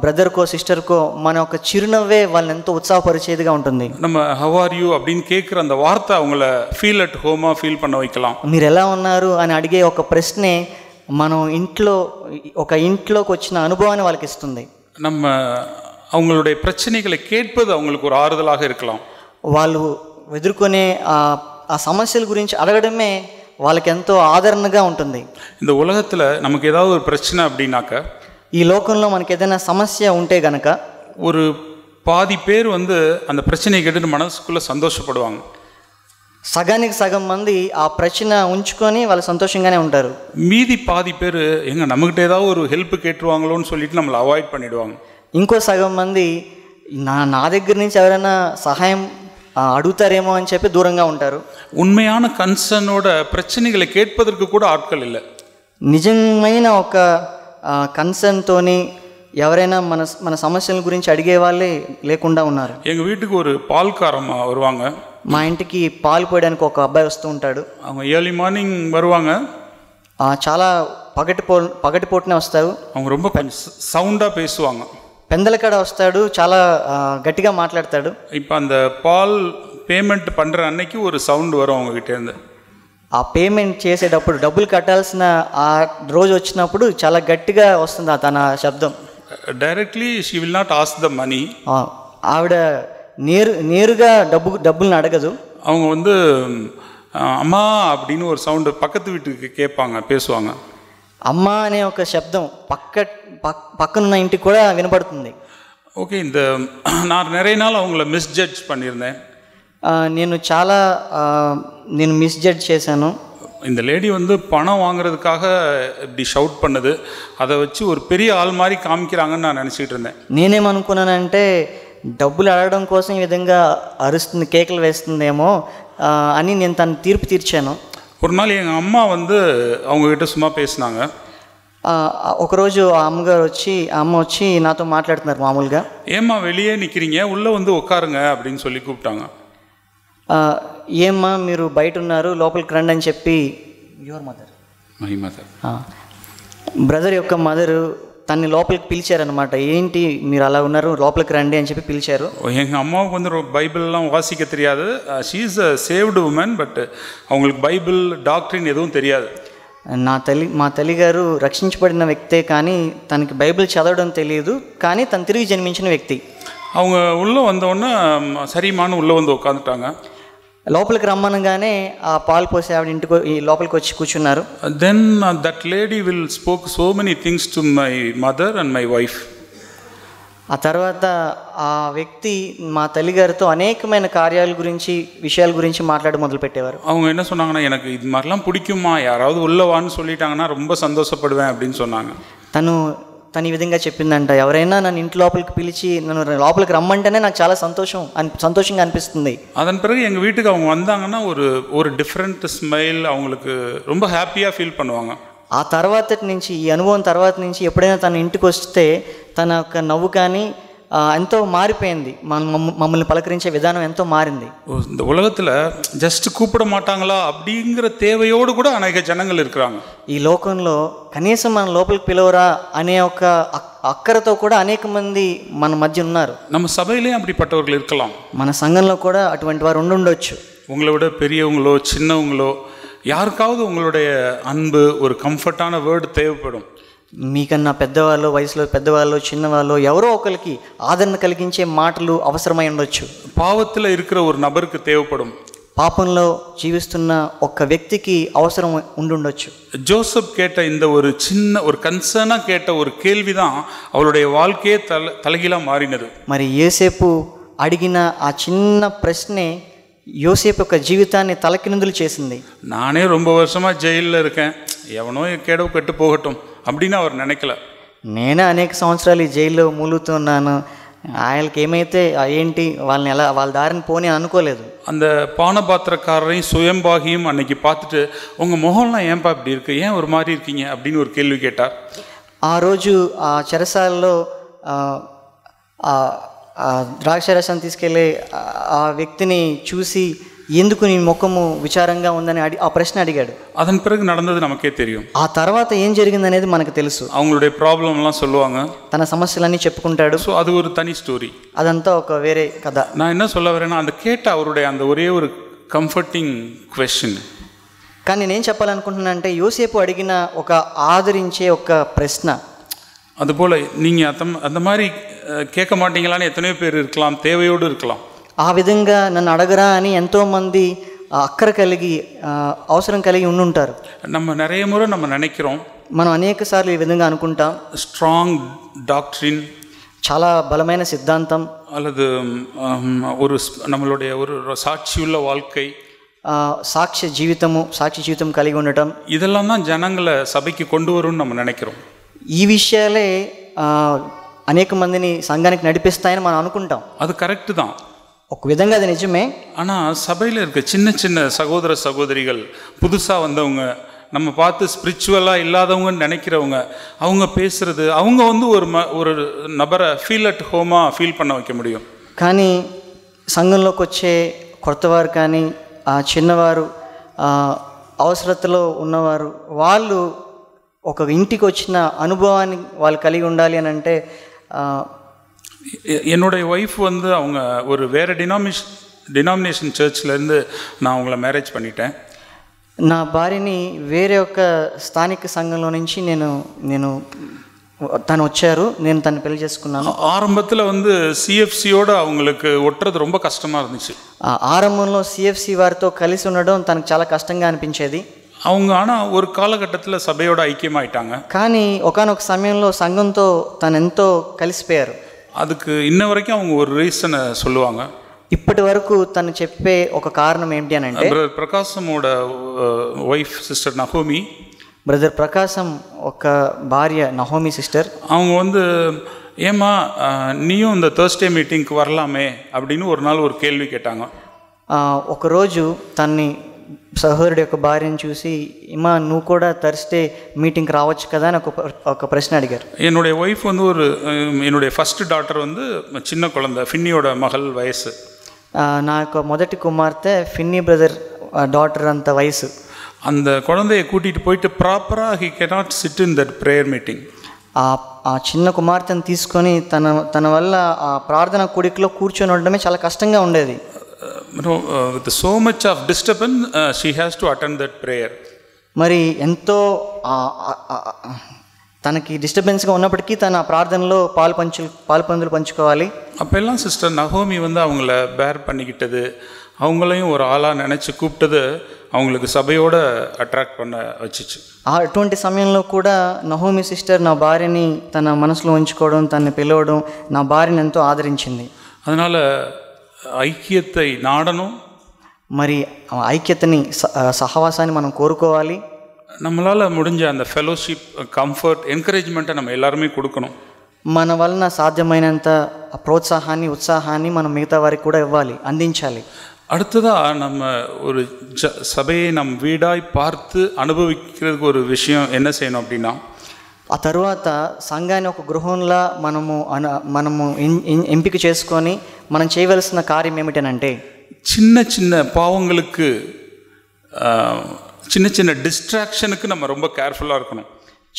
బ్రదర్కో సిస్టర్కో మన ఒక చిరునవ్వే వాళ్ళని ఎంతో ఉత్సాహపరిచేదిగా ఉంటుంది. நம்ம హౌ ఆర్ యూ அப்படின்னு கேட்குற அந்த వార్త அவங்கள ఫీల్ అట్ హోமா ఫీల్ பண்ண வைக்கலாம். మీరు ఎలా ఉన్నారు అని అడిగే ఒక ప్రశ్నే మనం ఇంట్లోకి వచ్చిన అనుభవాన్ని వాళ్ళకి ఇస్తుంది. நம்ம அவங்களுடைய பிரச்சனைகளை கேட்பது அவங்களுக்கு ஒரு ஆறுதலாக இருக்கலாம். వాళ్ళు ఎదుర్కొనే ఆ సమస్యల గురించి అడగడమే వాళ్ళకి ఎంతో ఆదరణగా ఉంటుంది. இந்த உலகத்தில் நமக்கு ஏதாவது ஒரு பிரச்சனை அப்படின்னாக்க, ఈ లోకంలో మనకి ఏదైనా సమస్య ఉంటే గనక ஒரு பாதி பேர் அந்த பிரச்சனையை கேட்டுட்டு மனசுக்குள்ளே சந்தோஷப்படுவாங்க. సగానికి సగం మంది ఆ ప్రశ్న ఉంచుకొని వాళ్ళు సంతోషంగానే ఉంటారు. மீதி பாதி பேர் எங்க நம்மகிட்ட ஏதாவது ஒரு ஹெல்ப் கேட்டுருவாங்களோன்னு சொல்லிட்டு நம்மளை அவாய்ட் பண்ணிடுவாங்க. ఇంకో సగం మంది నా దగ్గర నుంచి ఎవరైనా సహాయం అడుగుతారేమో అని చెప్పి దూరంగా ఉంటారు. உண்மையான கன்சர்னோட பிரச்சனைகளை கேட்பதற்கு கூட ஆட்கள் இல்லை. నిజమైన ఒక కన్సర్న్తోని ఎవరైనా మన సమస్యల గురించి అడిగే వాళ్ళే లేకుండా ఉన్నారు. எங்கள் வீட்டுக்கு ஒரு பால்காரம்மா வருவாங்க. మా ఇంటికి పాలు పోయడానికి ఒక అబ్బాయి వస్తూ ఉంటాడు. அவங்க ஏர்லி மார்னிங் வருவாங்க. చాలా పగటిపూటనే వస్తారు. அவங்க ரொம்ப சவுண்டாக பேசுவாங்க. పెందలకాడ వస్తాడు, చాలా గట్టిగా మాట్లాడతాడు. இப்போ அந்த பால் பேமெண்ட் பண்ணுற அன்னைக்கு ஒரு சவுண்டு வரும் அவங்ககிட்டேருந்து. ఆ పేమెంట్ చేసేటప్పుడు డబ్బులు కట్టాల్సిన ఆ రోజు వచ్చినప్పుడు చాలా గట్టిగా వస్తుంది తన శబ్దం. Directly she will not ask the money. ఆవిడ నేరుగా డబ్బులను అడగదు. அவங்க வந்து అమ్మా அப்படின்னு ஒரு சவுண்டு பக்கத்து வீட்டுக்கு கேட்பாங்க, பேசுவாங்க. అమ్మ అనే ఒక శబ్దం పక్కనున్న ఇంటికి కూడా వినపడుతుంది. ఓకే, இந்த நான் நிறைய நாள் அவங்கள மிஸ்ஜட்ஜ் பண்ணியிருந்தேன். నేను మిస్జడ్జ్ చేశాను. இந்த லேடி வந்து பணம் வாங்குறதுக்காக இப்படி ஷவுட் பண்ணுது, அதை வச்சு ஒரு பெரிய ஆள் மாதிரி காமிக்கிறாங்கன்னு நான் நினச்சிக்கிட்டு இருந்தேன். నేనేమనుకున్నానంటే డబ్బులు అడగడం కోసం ఈ విధంగా అరుస్తుంది, కేకలు వేస్తుందేమో అని నేను తను తీర్పు తీర్చాను. ஒரு நாள் எங்கள் அம்மா வந்து அவங்கக்கிட்ட சும்மா பேசினாங்க. ఒకరోజు ఆ అమ్మ వచ్చి నాతో మాట్లాడుతున్నారు మామూలుగా. ஏம்மா வெளியே நிற்கிறீங்க, உள்ளே வந்து உட்காருங்க அப்படின்னு சொல்லி கூப்பிட்டாங்க. ఏమ్మా మీరు బయట ఉన్నారు, లోపలికి రండి అని చెప్పి మై మదర్, బ్రదర్ యొక్క మదరు తన్ని లోపలికి పిలిచారనమాట. ఏంటి మీరు అలా ఉన్నారు, లోపలికి రండి అని చెప్పి పిలిచారు. எங்கள் அம்மாவுக்கு வந்து பைபிள்லாம் வாசிக்க தெரியாது. She is a saved woman, but அவங்களுக்கு பைபிள் டாக்ட்ரின் எதுவும் தெரியாது. మా తల్లిగారు రక్షించబడిన వ్యక్తే, కానీ తనకి బైబిల్ చదవడం తెలియదు, కానీ తను తిరిగి జన్మించిన వ్యక్తి. அவங்க உள்ளே வந்தோடனே சரிமான்னு உள்ளே வந்து உட்காந்துட்டாங்க. లోపలికి రమ్మనగానే ఆ పాలు పోసి ఆవిడ ఇంటికి లోపలికి వచ్చి కూర్చున్నారు. Then that lady will spoke so many things to my mother and my wife. ఆ తర్వాత ఆ వ్యక్తి మా తల్లిగారితో అనేకమైన విషయాల గురించి మాట్లాడి మొదలు పెట్టేవారు. அவங்க என்ன சொன்னாங்கன்னா, எனக்கு இது மாதிரிலாம் பிடிக்குமா, யாராவது உள்ளவான்னு சொல்லிட்டாங்கன்னா ரொம்ப சந்தோஷப்படுவேன் அப்படின்னு சொன்னாங்க. తను ఈ విధంగా చెప్పిందంట, ఎవరైనా నన్ను ఇంటి లోపలికి పిలిచి నన్ను లోపలికి రమ్మంటేనే నాకు చాలా సంతోషంగా అనిపిస్తుంది. அதன் பிறகு எங்கள் வீட்டுக்கு அவங்க வந்தாங்கன்னா ஒரு டிஃப்ரெண்ட் ஸ்மைல், அவங்களுக்கு ரொம்ப ஹாப்பியாக ஃபீல் பண்ணுவாங்க. ఆ ఈ అనుభవం తర్వాత నుంచి ఎప్పుడైనా తన ఇంటికి వస్తే తన యొక్క నవ్వు కానీ ఎంతో మారిపోయింది. మమ్మల్ని పలకరించే విధానం ఎంతో మారింది. இந்த உலகத்தில் ஜஸ்ட் கூப்பிட மாட்டாங்களா அப்படிங்கிற தேவையோடு கூட అనేక జనங்கள் இருக்கிறாங்க. ఈ లోకంలో కనీసం మన లోపలికి పిలవరా అనే ఒక అక్కరతో కూడా అనేక మంది మన మధ్య ఉన్నారు. நம்ம சபையிலேயும் அப்படிப்பட்டவர்கள் இருக்கலாம். మన సంఘంలో కూడా అటువంటి వారు ఉండొచ్చు. உங்களை விட பெரியவங்களோ சின்னவங்களோ யாருக்காவது உங்களுடைய அன்பு, ஒரு கம்ஃபர்ட்டான வேர்டு தேவைப்படும். మీకన్నా పెద్దవాళ్ళు, వయసులో పెద్దవాళ్ళు, చిన్నవాళ్ళు, ఎవరో ఒకరికి ఆదరణ కలిగించే మాటలు అవసరమై ఉండొచ్చు. పాపத்தில் இருக்கிற ஒரு நபருக்கு தேவைப்படும். పాపంలో జీవిస్తున్న ఒక వ్యక్తికి అవసరం ఉండుండొచ్చు. ஜோசப் கேட்ட இந்த ஒரு சின்ன ஒரு கன்சர்னாக கேட்ட ஒரு கேள்வி தான் அவளுடைய வாழ்க்கையே தலைகீழாக மாறினது. మరి యోసేపు అడిగిన ఆ చిన్న ప్రశ్నే యోసేపు యొక్క జీవితాన్ని తలకిందులు చేసింది. நானே ரொம்ப வருஷமாக ஜெயிலில் இருக்கேன், எவனோ கேடவு கட்டு போகட்டும் அப்படின்னு அவர் நினைக்கல. నేనే అనేక సంవత్సరాలు ఈ జైల్లో మూలుగుతున్నాను, ఆయనకి ఏమైతే ఏంటి, వాళ్ళ దారిని పోని అనుకోలేదు. அந்த பானபாத்திரக்காரரையும் சுயம்பாகியும் அன்னைக்கு பார்த்துட்டு, உங்கள் முகம்லாம் ஏன்பா இப்படி இருக்கு, ஏன் ஒரு மாதிரி இருக்கீங்க அப்படின்னு ஒரு கேள்வி கேட்டார். ఆ రోజు ఆ చెరసాలలో ద్రాక్షరసం తీసుకెళ్ళి ఆ వ్యక్తిని చూసి ఎందుకు నీ ముఖము విచారంగా ఉందని ఆ ప్రశ్న అడిగాడు. அதன் பிறகு நடந்தது நமக்கே தெரியும். ఆ తర్వాత ఏం జరిగిందనేది మనకు తెలుసు. அவங்களுடைய ப்ராப்ளம்லாம் சொல்லுவாங்க, తన సమస్యలన్నీ చెప్పుకుంటాడు. ஸோ அது ஒரு தனி ஸ்டோரி. అదంతా ఒక వేరే కథ. நான் என்ன சொல்ல வரேன்னா, அந்த கேட்ட அவருடைய அந்த ஒரே ஒரு கம்ஃபர்ட்டிங் క్వశ్చన్. కానీ నేను చెప్పాలనుకుంటున్నా అంటే యోసేపు అడిగిన ఒక ఆదరించే ఒక ప్రశ్న. அதுபோல் நீங்கள் அந்த மாதிரி கேட்க மாட்டீங்களான்னு எத்தனையோ பேர் இருக்கலாம், தேவையோடு இருக்கலாம். ఆ విధంగా నన్ను అడగరా అని ఎంతోమంది అక్కర కలిగి అవసరం కలిగి ఉండుంటారు. நம்ம நிறைய முறை நம்ம நினைக்கிறோம், మనం అనేక సార్లు ఈ విధంగా అనుకుంటాం. స్ట్రాంగ్ డాక్ట్రిన్, చాలా బలమైన సిద్ధాంతం, அல்லது ஒரு நம்மளுடைய ஒரு சாட்சியுள்ள வாழ்க்கை, సాక్షి జీవితం కలిగి ఉండటం, இதெல்லாம் தான் ஜனங்களை சபைக்கு கொண்டு வரும்னு நம்ம நினைக்கிறோம். ఈ విషయాలే అనేక మందిని సంఘానికి నడిపిస్తాయని మనం అనుకుంటాం. அது கரெக்டு தான். ఒక విధంగా అది నిజమే. ஆனால் சபையில் இருக்க சின்ன சின்ன சகோதர சகோதரிகள், புதுசாக வந்தவங்க, நம்ம பார்த்து ஸ்பிரிச்சுவலாக இல்லாதவங்கன்னு நினைக்கிறவங்க, அவங்க பேசுகிறது, அவங்க வந்து ஒரு நபரை ஃபீல் அட் ஹோமாக ஃபீல் பண்ண வைக்க முடியும். కానీ సంఘంలోకి వచ్చే కొత్తవారు కానీ చిన్నవారు, అవసరతలో ఉన్నవారు, వాళ్ళు ఒక ఇంటికి వచ్చిన అనుభవాన్ని వాళ్ళు కలిగి ఉండాలి అని అంటే, என்னுடைய ஒய்ஃப் வந்து அவங்க ஒரு வேறு டினாமினேஷன் சர்ச்லேருந்து நான் அவங்கள மேரேஜ் பண்ணிட்டேன். నా భార్యని వేరే ఒక స్థానిక సంఘంలో నుంచి నేను తను వచ్చారు, నేను తను పెళ్లి చేసుకున్నాను. ஆரம்பத்தில் வந்து సిఎఫ్సిயோட அவங்களுக்கு ஒட்டுறது ரொம்ப కష్టமாக இருந்துச்சு. ఆరంభంలో సిఎఫ్సి వారితో కలిసి ఉండడం తనకు చాలా కష్టంగా అనిపించేది. அவங்க ஆனால் ஒரு కాలఘట్టத்தில் సభயோட ఐక్యమాయిட்டாங்க. కానీ ఒకానొక సమయంలో సంఘంతో తను ఎంతో కలిసిపోయారు. அதுக்கு இன்ன వరకు அவங்க ஒரு ரீசனை சொல்லுவாங்க. ఇప్పటి వరకు తను చెప్పే ఒక కారణం ఏంటి అని అంటే, బ్రదర్ ప్రకాశమోட వైఫ్ సిస్టర్ నహోమి, బ్రదర్ ప్రకాశం ఒక భార్య నహోమి సిస్టర్, அவங்க வந்து ஏமா நீயும் இந்த థర్స్డే మీటింగ్కి வரலாமே அப்படின்னு ஒரு நாள் ஒரு கேள்வி கேட்டாங்க. ఒకరోజు తన్ని సహోదరుడి యొక్క భార్యను చూసి, ఇమ్మా నువ్వు కూడా థర్స్డే మీటింగ్కి రావచ్చు కదా అని ఒక ప్రశ్న అడిగారు. என்னுடைய ஒய்ஃப் வந்து என்னுடைய ஃபர்ஸ்ட் டாட்டர் வந்து சின்ன குழந்தை, ఫిన్నీயோட మగల్ వయసు. నా యొక్క మొదటి కుమార్తె ఫిన్నీ బ్రదర్ డాటర్ అంత వయసు. அந்த குழந்தையை கூட்டிகிட்டு போயிட்டு ப்ராப்பராக he cannot SIT in that prayer meeting. ఆ చిన్న కుమార్తెను తీసుకొని తన వల్ల ఆ ప్రార్థన కూడికలో కూర్చొని ఉండడమే చాలా కష్టంగా ఉండేది. with so much of disturbance she has to attend that prayer. మరి ఎంతో తనకి డిస్టర్బెన్స్గా ఉన్నప్పటికీ తన ప్రార్థనలో పాల్పందులు పంచుకోవాలి. அப்பெல்லாம் சிஸ்டர் நகோமி வந்து அவங்கள பேர் பண்ணிக்கிட்டது, அவங்களையும் ஒரு ஆளாக நினச்சி கூப்பிட்டது அவங்களுக்கு சபையோட அட்ராக்ட் பண்ண வச்சிச்சு. అటువంటి సమయంలో కూడా నహోమి సిస్టర్ నా భార్యని తన మనసులో ఉంచుకోవడం, తనని పిలవడం, నా భార్యని ఎంతో ఆదరించింది. அதனால் ఐక్యத்தை నాడணும். మరి ఐక్యతని, సహవాసాన్ని మనం కోరుకోవాలి. நம்மளால் முடிஞ்ச அந்த ஃபெலோஷிப், కంఫర్ట్, ఎంకరేజ్మెంట్ நம்ம எல்லாருமே கொடுக்கணும். మన వలన సాధ్యమైనంత ప్రోత్సాహాన్ని, ఉత్సాహాన్ని మనం మిగతా వారికి కూడా ఇవ్వాలి, అందించాలి. அடுத்ததாக நம்ம ஒரு சபையை நம் வீடாய் பார்த்து அனுபவிக்கிறதுக்கு ஒரு விஷயம் என்ன செய்யணும் அப்படின்னா, ఆ తర్వాత సంఘాన్ని ఒక గృహంలా మనము ఎంపిక చేసుకొని మనం చేయవలసిన కార్యం ఏమిటనంటే, చిన్న చిన్న పావంగులకు, చిన్న చిన్న డిస్ట్రాక్షన్కి நம்ம ரொம்ப కేర్ఫుల్గా இருக்கணும்.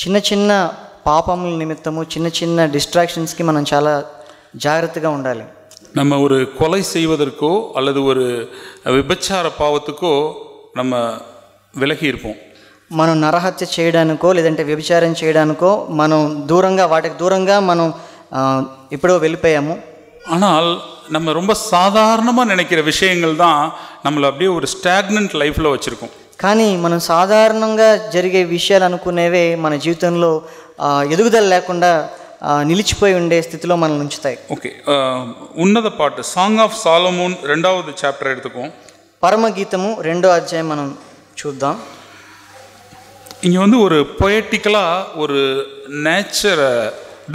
చిన్న చిన్న పాపముల నిమిత్తము, చిన్న చిన్న డిస్ట్రాక్షన్స్కి మనం చాలా జాగ్రత్తగా ఉండాలి. நம்ம ஒரு கொலை செய்வதற்கோ அல்லது ஒரு விபச்சார பாவத்துக்கோ நம்ம விலகி இருப்போம். మనం నరహత్య చేయడానికో లేదంటే వ్యభిచారం చేయడానికో మనం వాటికి దూరంగా మనం ఎప్పుడో వెళ్ళిపోయాము. ஆனால் நம்ம ரொம்ப சாதாரணமாக நினைக்கிற விஷயங்கள் தான் நம்மளை அப்படியே ஒரு ஸ்டாக்னன்ட் லைஃப்பில் வச்சுருக்கோம். కానీ మనం సాధారణంగా జరిగే విషయాలు అనుకునేవే మన జీవితంలో ఎదుగుదల లేకుండా నిలిచిపోయి ఉండే స్థితిలో మనల్ని ఉంచుతాయి. ఓకే, ఉన్నత పాటు సాంగ్ ఆఫ్ సాలమోన్ 2వ చాప్టర్ எடுத்துக்கும். పరమగీతము 2వ అధ్యాయం మనం చూద్దాం. இங்கே வந்து ஒரு பொயட்டிக்கலாக ஒரு நேச்சரை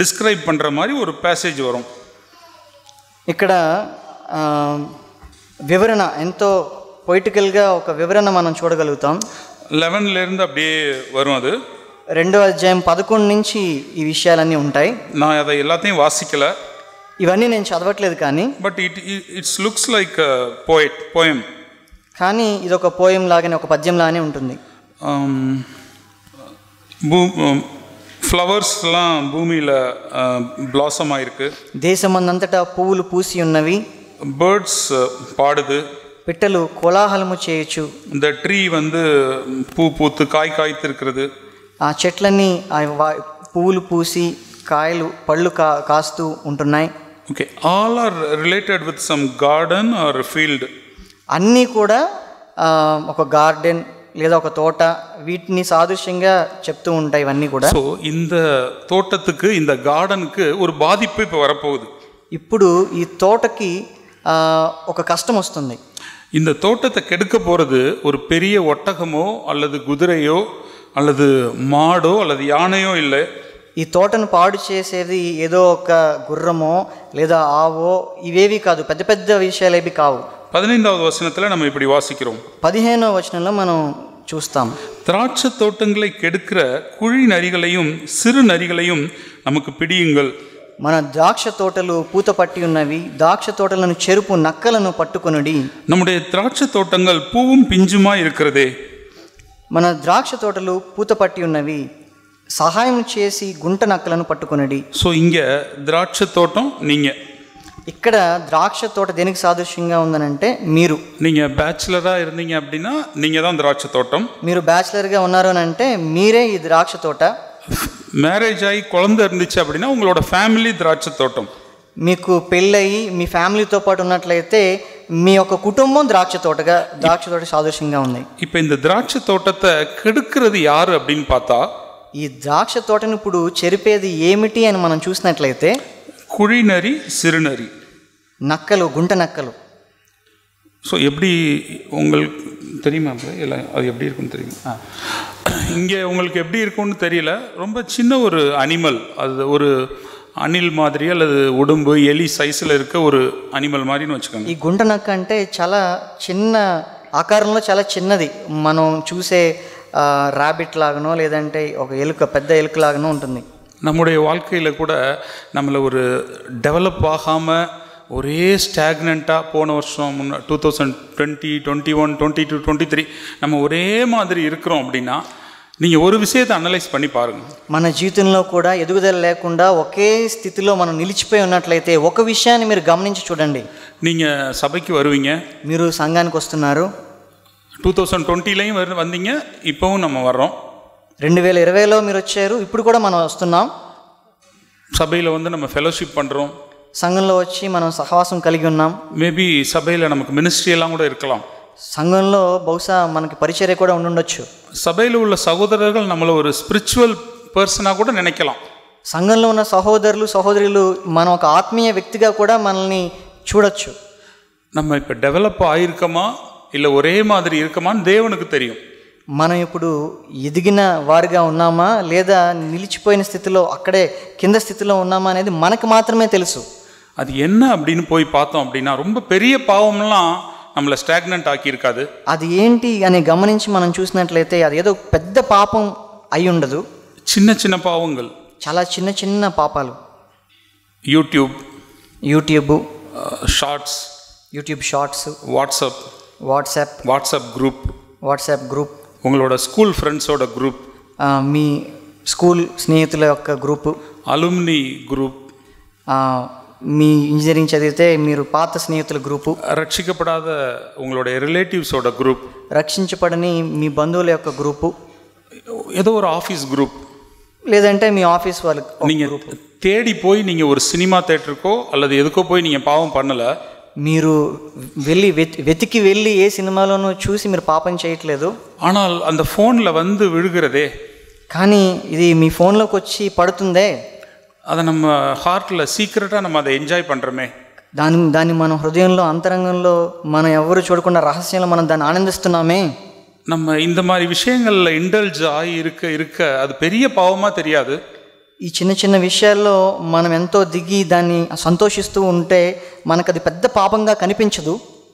டிஸ்கிரைப் பண்ணுற மாதிரி ஒரு பேசேஜ் வரும். ఇక్కడ వివరణ, ఎంతో పొయిటికల్గా ఒక వివరణ మనం చూడగలుగుతాం. 11 அப்படியே வரும். அது 2వ అధ్యాయం 11 నుంచి ఈ విషయాలన్నీ ఉంటాయి. நான் அதை எல்லாத்தையும் வாசிக்கல, ఇవన్నీ నేను చదవట్లేదు, కానీ but it's looks like poem. కానీ ఇది ఒక పోయం లాగానే, ఒక పద్యం లాగానే ఉంటుంది. ఫ్లవర్స్லாம் భూమిயில் బ్లాసమ్ ஆயிருக்கு. దేశమందంతటా పువ్వులు పూసి ఉన్నవి. బర్డ్స్ పాடுது. పిట్టలు కోలాహలము చేయొచ్చు. இந்த ட்ரீ வந்து பூ பூத்து காய் காய்த்திருக்கிறது. ఆ చెట్లన్నీ పువ్వులు పూసి పళ్ళు కాస్తూ ఉంటున్నాయి. Okay, all are related with some garden or field. అన్నీ కూడా ఒక గార్డెన్ లేదా ఒక తోట, వీటిని సాదృశ్యంగా చెప్తూ ఉంటాయి ఇవన్నీ కూడా. సో இந்த தோட்டத்துக்கு, இந்த கார்டனுக்கு ஒரு பாதிப்பு இப்போ வரப்போகுது. ఇప్పుడు ఈ తోటకి ఒక కష్టం వస్తుంది. இந்த தோட்டத்தை கெடுக்க போகிறது ஒரு பெரிய ஒட்டகமோ அல்லது குதிரையோ அல்லது மாடோ அல்லது யானையோ இல்லை. ఈ తోటను పాడు చేసేది ఏదో ఒక గుర్రమో లేదా ఆవో ఇవేవి కాదు, పెద్ద పెద్ద విషయాలు ఏవి కావు. 15వ వచనத்தில் நம்ம இப்படி வாசிக்கிறோம். 15వ వచనంలో మనం చూస్తాం, திராட்சை தோட்டங்களை கெடுக்கிற குழி நரிகளையும் சிறு நரிகளையும் நமக்கு பிடியுங்கள். మన ద్రాక్ష తోటలు పూత పట్టి ఉన్నవి, ద్రాక్ష తోటలను చెరుపు నక్కలను పట్టుకొనుడి. நம்முடைய திராட்சை தோட்டங்கள் பூவும் பிஞ்சுமா இருக்கிறதே. మన ద్రాక్ష తోటలు పూత పట్టి ఉన్నవి, సహాయం చేసి గుంట నక్కలను పట్టుకొనుడి. ஸோ இங்கே திராட்சை தோட்டம் நீங்கள். ఇక్కడ ద్రాక్ష తోట దేనికి సాదృశ్యంగా ఉందనంటే நீங்கள் பேச்சுலராக இருந்தீங்க அப்படின்னா நீங்கள் தான் திராட்சை தோட்டம். మీరు బ్యాచిలర్గా ఉన్నారు అని అంటే మీరే ఈ ద్రాక్ష తోట. மேரேஜ் ஆகி குழந்தை இருந்துச்சு அப்படின்னா உங்களோட ஃபேமிலி திராட்சை தோட்டம். మీకు పెళ్ళయి మీ ఫ్యామిలీతో పాటు ఉన్నట్లయితే మీ యొక్క కుటుంబం ద్రాక్ష తోట సాదృశ్యంగా ఉంది. இப்போ இந்த திராட்சை தோட்டத்தை கெடுக்கிறது யாரு அப்படின்னு பார்த்தா, ఈ ద్రాక్ష తోటను ఇప్పుడు చెరిపేది ఏమిటి అని మనం చూసినట్లయితే குழிநரி சிறுநரி, నక్కలు, గుంట నక్కలు. ஸோ எப்படி உங்களுக்கு தெரியுமா இல்லை, அது எப்படி இருக்குன்னு தெரியுமா? இங்கே உங்களுக்கு எப்படி இருக்கும்னு தெரியல. ரொம்ப சின்ன ஒரு அனிமல், அது ஒரு అనిల్ మాదిరి அல்லது ఉడుంబు ఎలి సైజులో இருக்க ஒரு అనిమల్ மாதிரின்னு வச்சுக்கோங்க. ఈ గుంట నక్క అంటే చాలా చిన్న ఆకారంలో చాలా చిన్నది. మనం చూసే ర్యాబిట్ లాగానో లేదంటే ఒక ఎలుక, పెద్ద ఎలుక లాగానో ఉంటుంది. நம்முடைய வாழ்க்கையில் கூட நம்மளை ஒரு டெவலப் ஆகாமல் ஒரே ஸ்டாக்னண்ட்டாக போன வருஷம் 2020, 21, 22, 23 நம்ம ஒரே மாதிரி இருக்கிறோம் அப்படின்னா நீங்கள் ஒரு விஷயத்தை அனலைஸ் பண்ணி பாருங்கள். మన జీవితంలో కూడా ఎదుగుదల లేకుండా ఒకే స్థితిలో మనం నిలిచిపోయి ఉన్నట్లయితే ఒక విషయాన్ని మీరు గమనించి చూడండి. நீங்கள் సభకి வருவீங்க, మీరు సంఘానికి వస్తున్నారు, 2020லையும் வந்தீங்க, இப்போவும் நம்ம வர்றோம். 2020లో మీరు వచ్చారు, ఇప్పుడు కూడా మనం వస్తున్నాం. சபையில் வந்து நம்ம ஃபெலோஷிப் பண்ணுறோம், సంఘంలో వచ్చి మనం సహవాసం కలిగి ఉన్నాం. மேபி சபையில் நமக்கு மினிஸ்ட்ரி எல்லாம் கூட இருக்கலாம். సంఘంలో బహుశా మనకి పరిచర్య కూడా ఉండొచ్చు. சபையில் உள்ள சகோதரர்கள் நம்மளை ஒரு ஸ்பிரிச்சுவல் பர்சனாக கூட நினைக்கலாம். సంఘంలో ఉన్న సహోదరులు సహోదరులు మనం ఒక ఆత్మీయ వ్యక్తిగా కూడా మనల్ని చూడొచ్చు. நம்ம இப்போ டெவலப் ஆகிருக்கோமா இல்லை ஒரே மாதிரி இருக்கமான்னு தேவனுக்கு தெரியும். మనం ఇప్పుడు ఎదిగిన వారిగా ఉన్నామా లేదా నిలిచిపోయిన స్థితిలో అక్కడే కింద స్థితిలో ఉన్నామా అనేది మనకు మాత్రమే తెలుసు. அது என்ன அப்படின்னு போய் பார்த்தோம் அப்படின்னா ரொம்ப பெரிய பாவம்லாம் நம்மளை ஸ்டாக்னன்ட் ஆக்கியிருக்காது. అది ఏంటి అని గమనించి మనం చూసినట్లయితే అది ఏదో పెద్ద పాపం అయి ఉండదు. చిన్న చిన్న పావంగల్, చాలా చిన్న చిన్న పాపాలు. యూట్యూబ్ షార్ట్స్, వాట్సాప్ గ్రూప్, உங்களோட ஸ்கூல் ஃப்ரெண்ட்ஸோட குரூப், మీ స్కూల్ స్నేహితుల యొక్క గ్రూపు, అలుమ్ని గ్రూప్, మీ ఇంజనీరింగ్ చదివితే మీరు పాత స్నేహితుల గ్రూపు, రక్షించబడాத உங்களோட రిలేటివ్ஸோட గ్రూప్, రక్షించబడని మీ బంధువుల యొక్క గ్రూపు, ஏதோ ஒரு ஆஃபீஸ் குரூப், లేదంటే మీ ఆఫీస్ వాళ్ళ நீங்கள் தேடி போய் நீங்கள் ஒரு சினிமா தேட்டருக்கோ அல்லது எதுக்கோ போய் நீங்கள் பாவம் பண்ணலை. మీరు వెతికి వెళ్ళి ఏ సినిమాలోనూ చూసి మీరు పాపం చేయట్లేదు. ஆனால் அந்த ஃபோனில் வந்து விழுகிறதே, కానీ ఇది మీ ఫోన్లోకి వచ్చి పడుతుందే, அதை நம்ம ஹார்ட்டில் சீக்ரெட்டாக நம்ம அதை என்ஜாய் பண்ணுறோமே, దాన్ని మన హృదయంలో అంతరంగంలో మనం ఎవరు చూడకుండా రహస్యంలో మనం దాన్ని ఆనందిస్తున్నామే. நம்ம இந்த மாதிரி விஷயங்களில் இண்டல்ஜ் ஆகி இருக்க அது பெரிய பாவமாக தெரியாது. ఈ చిన్న చిన్న విషయాల్లో మనం ఎంతో దిగి దాన్ని సంతోషిస్తూ ఉంటే మనకు అది పెద్ద పాపంగా కనిపించదు.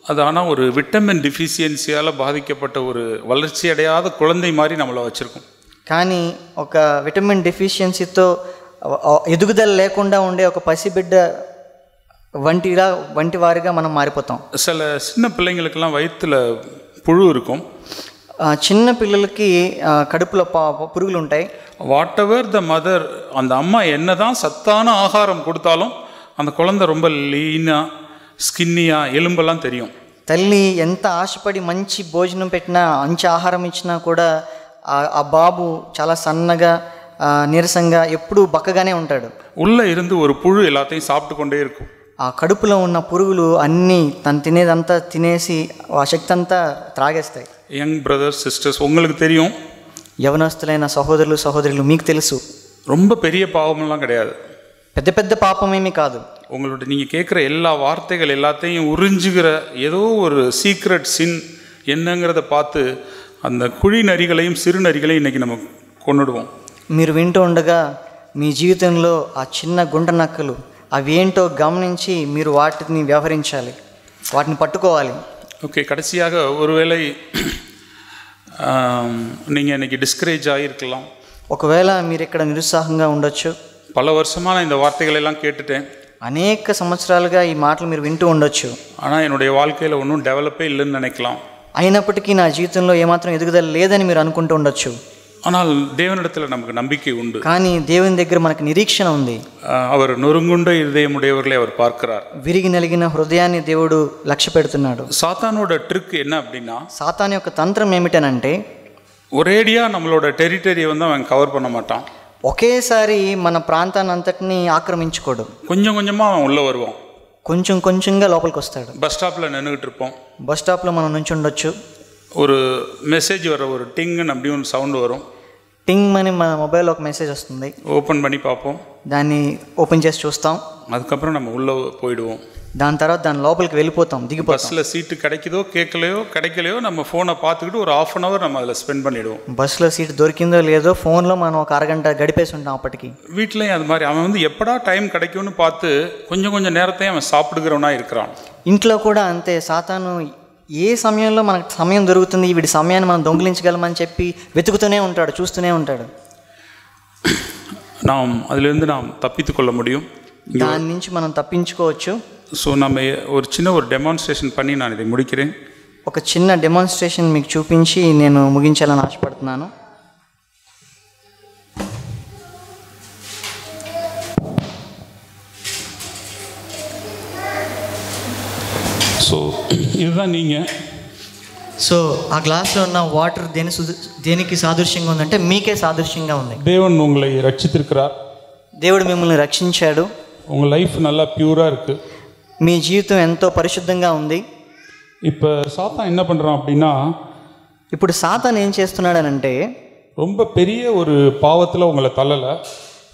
அது ஆனால் ஒரு விட்டமின் டிஃபிஷியன்சியால் பாதிக்கப்பட்ட ஒரு வளர்ச்சி அடையாத குழந்தை மாதிரி நம்மளை வச்சுருக்கோம். కానీ ఒక విటమిన్ డెఫిషియన్సీతో ఎదుగుదల లేకుండా ఉండే ఒక పసిబిడ్డ వంటి వారిగా మనం మారిపోతాం. சில சின்ன பிள்ளைங்களுக்கெல்லாம் வயிற்றுல புழு இருக்கும். చిన్న పిల్లలకి కడుపులో పురుగులు ఉంటాయి. வாட் எவர் த மதர், அந்த அம்மா என்ன தான் சத்தான ஆகாரம் கொடுத்தாலும் அந்த குழந்தை ரொம்ப லீனாக ஸ்கின்னியாக எலும்பெல்லாம் தெரியும். తల్లి ఎంత ఆశపడి మంచి భోజనం పెట్టినా మంచి ఆహారం ఇచ్చినా కూడా ఆ బాబు చాలా సన్నగా నీరసంగా ఎప్పుడూ బక్కగానే ఉంటాడు. உள்ளே இருந்து ஒரு புழு எல்லாத்தையும் சாப்பிட்டு கொண்டே இருக்கும். ఆ కడుపులో ఉన్న పురుగులు అన్నీ తను తినేదంతా తినేసి ఆ శక్తి అంతా త్రాగేస్తాయి. యంగ్ బ్రదర్స్ సిస్టర్స్, உங்களுக்கு தெரியும், యవనస్తులైన సహోదరులు సహోదరులు మీకు తెలుసు, ரொம்ப பெரிய பாவமெல்லாம் கிடையாது, పెద్ద పెద్ద పాపం ఏమీ కాదు. உங்களுடைய நீங்கள் கேட்குற எல்லா வார்த்தைகள் எல்லாத்தையும் உறிஞ்சுகிற ஏதோ ஒரு சீக்ரெட் சின் என்னங்கிறத பார்த்து அந்த குழி நரிகளையும் சிறு நரிகளையும் இன்றைக்கி நம்ம கொண்டுடுவோம். మీరు వింటూ ఉండగా మీ జీవితంలో ఆ చిన్న గుంట నక్కలు అవి ఏంటో గమనించి మీరు వాటిని వ్యవహరించాలి, వాటిని పట్టుకోవాలి. ஓகே, கடைசியாக ஒருவேளை நீங்கள் இன்றைக்கி டிஸ்கரேஜ் ஆகியிருக்கலாம். ఒకవేళ మీరు ఇక్కడ నిరుత్సాహంగా ఉండొచ్చు. பல வருஷமாக நான் இந்த வார்த்தைகளெல்லாம் கேட்டுட்டேன், అనేక సంవత్సరాలుగా ఈ మాటలు మీరు వింటూ ఉండొచ్చు. ஆனால் என்னுடைய வாழ்க்கையில் ஒன்றும் டெவலப்பே இல்லைன்னு நினைக்கலாம். అయినప్పటికీ నా జీవితంలో ఏమాత్రం ఎదుగుదల లేదని మీరు అనుకుంటూ ఉండొచ్చు. ஆனால் தேவனிடத்தில் நமக்கு நம்பிக்கை உண்டு. కానీ దేవుని దగ్గర మనకు నిరీక్షణ ఉంది. அவர் நொறுங்குண்ட இதயமுடையவர்களை அவர் பார்க்கிறார். విరిగి నలిగిన హృదయాన్ని దేవుడు లక్ష్య పెడుతున్నాడు. சாத்தானோட ட்ரிக் என்ன அப்படின்னா, సాతాను యొక్క తంత్రం ఏమిటనంటే ஒரேடியாக நம்மளோட டெரிட்டரியை வந்து அவன் கவர் பண்ண மாட்டான். ఒకేసారి మన ప్రాంతాన్ని అంతటినీ ఆక్రమించుకోడు. கொஞ்சம் கொஞ்சமாக அவன் உள்ளே வருவான். కొంచెం కొంచెంగా లోపలికి వస్తాడు. பஸ் ஸ்டாப்பில் நின்றுக்கிட்டு இருப்போம். బస్ స్టాప్లో మనం నుంచి ఉండొచ్చు. ஒரு மெசேஜ் வர, ஒரு டிங்குன்னு அப்படி ஒரு சவுண்டு வரும். టింగ్ అని మన మొబైల్లో ఒక మెసేజ్ వస్తుంది. ஓப்பன் பண்ணி பார்ப்போம். దాన్ని ఓపెన్ చేసి చూస్తాం. அதுக்கப்புறம் நம்ம உள்ளே போயிடுவோம். దాని తర్వాత దాని లోపలికి వెళ్ళిపోతాం, దిగిపోతాం. பஸ்ஸில் சீட்டு கிடைக்கலையோ நம்ம ஃபோனை பார்த்துக்கிட்டு ஒரு 1/2 hour நம்ம அதில் ஸ்பெண்ட் பண்ணிவிடுவோம். బస్సులో సీట్ దొరికిందో లేదో ఫోన్లో మనం ఒక అరగంట గడిపేసి ఉంటాం. అప్పటికి வீட்லேயும் அது மாதிரி அவன் வந்து எப்படா டைம் கிடைக்கும்னு பார்த்து கொஞ்சம் நேரத்தையும் அவன் சாப்பிடுகிறவனா இருக்கிறான். ఇంట్లో కూడా అంతే. సాతాను ఏ సమయంలో మనకు సమయం దొరుకుతుంది, వీడి సమయాన్ని మనం దొంగిలించగలమని చెప్పి వెతుకుతూనే ఉంటాడు, చూస్తూనే ఉంటాడు. நாம் அதிலிருந்து நாம் தப்பித்து கொள்ள முடியும். దాని నుంచి మనం తప్పించుకోవచ్చు. ஸோ நம்ம ஒரு சின்ன டெமான்ஸ்ட்ரேஷன் பண்ணி நான் இதை முடிக்கிறேன். ఒక చిన్న డెమాన్స్ట్రేషన్ మీకు చూపించి నేను ముగించాలని ఆశపడుతున్నాను. ஸோ இதுதான் நீங்கள். సో ఆ గ్లాస్లో ఉన్న వాటర్ దేనికి సాదృశ్యంగా ఉందంటే మీకే సాదృశ్యంగా ఉంది. தேவன் உங்களை ரட்சித்திருக்கிறார். దేవుడు మిమ్మల్ని రక్షించాడు. உங்கள் லைஃப் நல்லா பியூராக இருக்குது. మీ జీవితం ఎంతో పరిశుద్ధంగా ఉంది. இப்போ சாத்தான் என்ன பண்ணுறான் அப்படின்னா, ఇప్పుడు సాతాను ఏం చేస్తున్నాడనంటే ரொம்ப பெரிய ஒரு பாவத்தில் உங்களை தள்ளலை,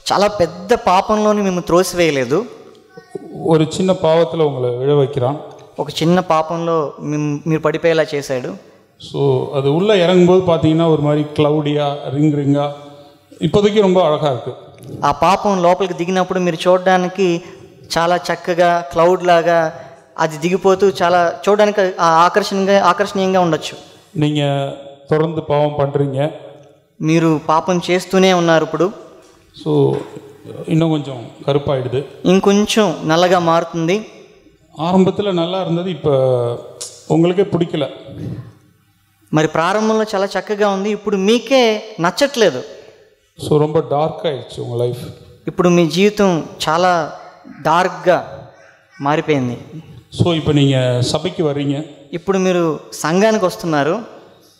చాలా పెద్ద పాపంలోని మేము త్రోసివేయలేదు, ஒரு சின்ன பாவத்தில் உங்களை விழ வைக்கிறான். ఒక చిన్న పాపంలో మీరు పడిపోయేలా చేశాడు. ஸோ அது உள்ளே இறங்கும்போது பார்த்தீங்கன்னா ஒரு மாதிரி க்ளவுடியாக ரிங்காக இப்போதைக்கு ரொம்ப அழகாக இருக்குது. ఆ పాపం లోపలికి దిగినప్పుడు మీరు చూడడానికి చాలా చక్కగా క్లౌడ్ లాగా అది దిగిపోతూ చాలా చూడడానికి ఆకర్షణీయంగా ఉండొచ్చు. நீங்கள் தொடர்ந்து பாவம் பண்ணுறீங்க, మీరు పాపం చేస్తూనే ఉన్నారు. ఇప్పుడు ஸோ இன்னும் கொஞ்சம் கருப்பாயிடுது, ఇంకొంచెం నల్లగా మారుతుంది. ஆரம்பத்தில் நல்லா இருந்தது, இப்போ உங்களுக்கே பிடிக்கல. మరి ప్రారంభంలో చాలా చక్కగా ఉంది, ఇప్పుడు మీకే నచ్చట్లేదు. ஸோ ரொம்ப டார்க் ஆயிடுச்சு உங்கள் லைஃப். ఇప్పుడు మీ జీవితం చాలా డార్క్గా మారిపోయింది. ஸோ இப்போ நீங்கள் சபைக்கு வர்றீங்க, ఇప్పుడు మీరు సంఘానికి వస్తున్నారు.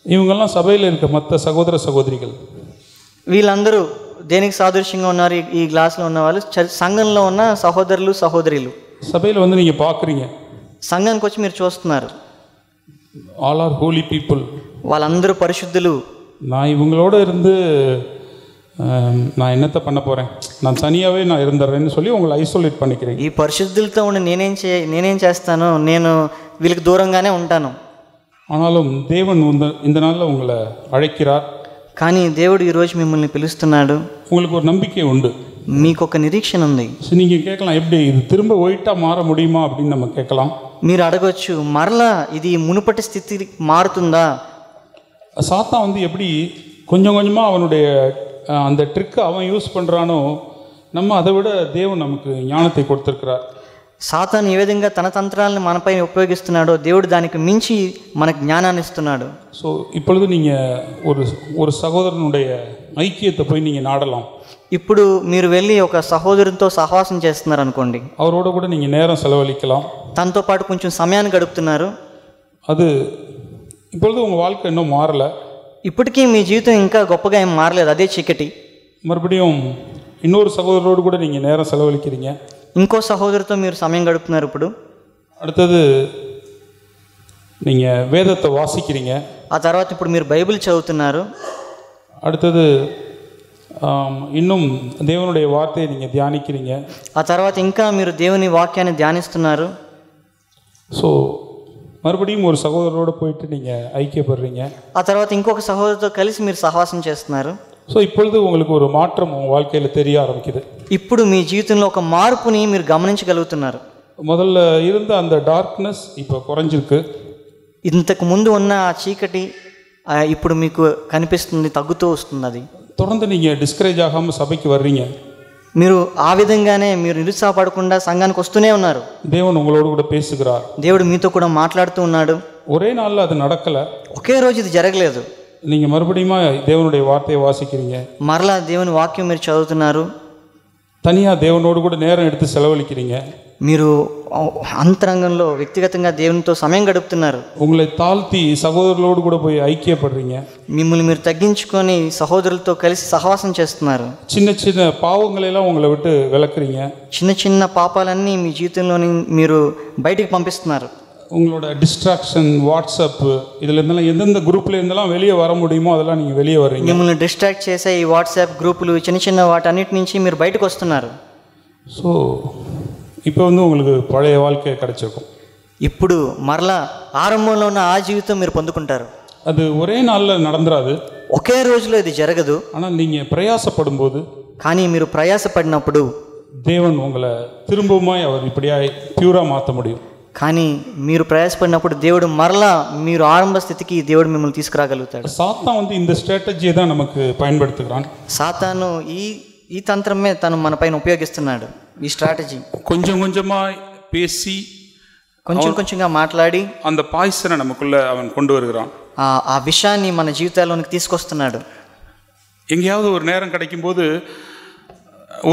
இவங்கெல்லாம் சபையில் இருக்க மற்ற சகோதர சகோதரிகள், వీళ్ళందరూ దేనికి సాదృశ్యంగా ఉన్నారు? ఈ గ్లాస్లో ఉన్న వాళ్ళు సంఘంలో ఉన్న సహోదరులు సహోదరులు. சபையில் வந்து நீங்கள் பார்க்குறீங்க, సంఘానికి వచ్చి మీరు చూస్తున్నారు. ஆல் ஆர் ஹோலி பீப்புள், వాళ్ళందరూ పరిశుద్ధులు. நான் இவங்களோட இருந்து நான் என்னத்தை பண்ண போகிறேன், நான் தனியாகவே நான் இருந்துடுறேன்னு சொல்லி உங்களை ஐசோலேட் பண்ணிக்கிறேன். ఈ పరిశుద్ధులతో ఉండి నేనేం చేస్తాను, నేను వీళ్ళకి దూరంగానే ఉంటాను. ஆனாலும் தேவன் இந்த நாளில் உங்களை அழைக்கிறார். కానీ దేవుడు ఈరోజు మిమ్మల్ని పిలుస్తున్నాడు. உங்களுக்கு ஒரு நம்பிக்கை உண்டு, మీకు ఒక నిరీక్షణ ఉంది. ஸோ நீங்கள் கேட்கலாம், எப்படி இது திரும்ப ஒயிட்டாக மாற முடியுமா அப்படின்னு நம்ம கேட்கலாம். మీరు అడగొచ్చు, మరలా ఇది మునుపటి స్థితి మారుతుందా? சாத்தான் வந்து எப்படி கொஞ்சம் கொஞ்சமாக அவனுடைய அந்த ட்ரிக்கை அவன் யூஸ் பண்ணுறானோ, நம்ம அதை விட தேவன் நமக்கு ஞானத்தை கொடுத்துருக்கிறார். సాతాను ఏ విధంగా తన తంత్రాలను మనపై ఉపయోగిస్తున్నాడో దేవుడు దానికి మించి మనకు జ్ఞానాన్ని ఇస్తున్నాడు. ஸோ இப்பொழுது நீங்கள் ஒரு சகோதரனுடைய ஐக்கியத்தை போய் நீங்கள் நாடலாம். ఇప్పుడు మీరు వెళ్ళి ఒక సహోదరునితో సహవాసం చేస్తున్నారు అనుకోండి, அவரோட கூட நீங்கள் நேரம் செலவழிக்கலாம், తనతో పాటు కొంచెం సమయాన్ని గడుపుతున్నారు. அது இப்பொழுது உங்கள் வாழ்க்கை இன்னும் மாறலை, ఇప్పటికీ మీ జీవితం ఇంకా గొప్పగా ఏం మారలేదు, అదే చీకటి. மறுபடியும் இன்னொரு சகோதரோடு கூட நீங்கள் நேரம் செலவழிக்கிறீங்க, ఇంకో సహోదరుతో మీరు సమయం గడుపుతున్నారు. ఇప్పుడు அடுத்தது நீங்கள் வேதத்தை வாசிக்கிறீங்க, ఆ తర్వాత ఇప్పుడు మీరు బైబిల్ చదువుతున్నారు. அடுத்தது இன்னும் தேவனுடைய வார்த்தையை நீங்கள் தியானிக்கிறீங்க. ఆ తర్వాత ఇంకా మీరు దేవుని వాక్యాన్ని ధ్యానిస్తున్నారు. ஸோ மறுபடியும் ஒரு சகோதரரோடு போயிட்டு நீங்கள் ஐக்கியப்படுறீங்க. ఆ తర్వాత ఇంకొక సహోదరుతో కలిసి మీరు సహవాసం చేస్తున్నారు. ஸோ இப்பொழுது உங்களுக்கு ஒரு மாற்றம் உங்கள் வாழ்க்கையில் தெரிய ஆரம்பிக்குது. ఇప్పుడు మీ జీవితంలో ఒక మార్పుని మీరు గమనించగలుగుతున్నారు. முதல்ல இருந்த அந்த டார்க்னஸ் இப்போ குறைஞ்சிருக்கு. ఇంతకు ముందు ఉన్న ఆ చీకటి ఇప్పుడు మీకు కనిపిస్తుంది, తగ్గుతూ వస్తుంది. అది தொடர்ந்து நீங்கள் டிஸ்கரேஜ் ஆகாமல் சபைக்கு வர்றீங்க. మీరు ఆ విధంగానే మీరు నిరుత్సాహపడకుండా సంఘానికి వస్తూనే ఉన్నారు. தேவன் உங்களோடு கூட பேசுகிறார். దేవుడు మీతో కూడా మాట్లాడుతూ ఉన్నాడు. ஒரே நாளில் அது நடக்கலை. ఒకే రోజు ఇది జరగలేదు. நீங்கள் மறுபடியும் தேவனுடைய வார்த்தையை வாசிக்கிறீங்க. మరలా దేవుని వాక్యం మీరు చదువుతున్నారు. தனியாக தேவனோடு கூட நேரம் எடுத்து செலவழிக்கிறீங்க. మీరు అంతరంగంలో వ్యక్తిగతంగా దేవునితో సమయం గడుపుతున్నారు. உங்களை தாழ்த்தி சகோதரர்களோடு கூட போய் ஐக்கியப்படுறீங்க. మిమ్మల్ని మీరు తగ్గించుకొని సహోదరులతో కలిసి సహవాసం చేస్తున్నారు. சின்ன சின்ன பாவங்களெல்லாம் உங்களை விட்டு விலக்குறீங்க. చిన్న చిన్న పాపాలన్నీ మీ జీవితంలోని మీరు బయటికి పంపిస్తున్నారు. உங்களோட டிஸ்ட்ராக்ஷன், வாட்ஸ்அப், இதில் இருந்தாலும் எந்தெந்த குரூப்பில் இருந்தெல்லாம் வெளியே வர முடியுமோ அதெல்லாம் நீங்கள் வெளியே வர்றீங்க. మిమ్మల్ని డిస్ట్రాక్ట్ చేసే ఈ వాట్సాప్ గ్రూపులు, చిన్న చిన్న వాటన్నిటి నుంచి మీరు బయటకు వస్తున్నారు. ஸோ இப்போ உங்களுக்கு பழைய வாழ்க்கை கிடைச்சிருக்கும். ఇప్పుడు మరలా ఆరంభంలో ఉన్న ఆ జీవితం మీరు పొందుకుంటారు. அது ஒரே நாளில் நடந்துராது. ఒకే రోజులో ఇది జరగదు. ஆனால் நீங்கள் பிரயாசப்படும் போது, కానీ మీరు ప్రయాసపడినప్పుడు தேவன் உங்களை திரும்பவுமாய் அவர் இப்படியா பியூராக மாற்ற முடியும். కానీ మీరు ప్రయాసపడినప్పుడు దేవుడు మరలా మీరు ఆరంభ స్థితికి దేవుడు మిమ్మల్ని తీసుకురాగలుగుతాడు. சாத்தான் இந்த ஸ்ட்ராட்டஜியை தான் நமக்கு பயன்படுத்துகிறான். సాతాను ఈ తంత్రమే తను మన పైన ఉపయోగిస్తున్నాడు. ఈ స్ట్రాటజీ கொஞ்சம் கொஞ்சமாக பேசி కొంచెంగా మాట్లాడి அந்த பாய்சனை நமக்குள்ள அவன் கொண்டு வருகிறான். ఆ విషయాన్ని మన జీవితాల్లోనికి తీసుకొస్తున్నాడు. எங்கேயாவது ஒரு நேரம் கிடைக்கும்போது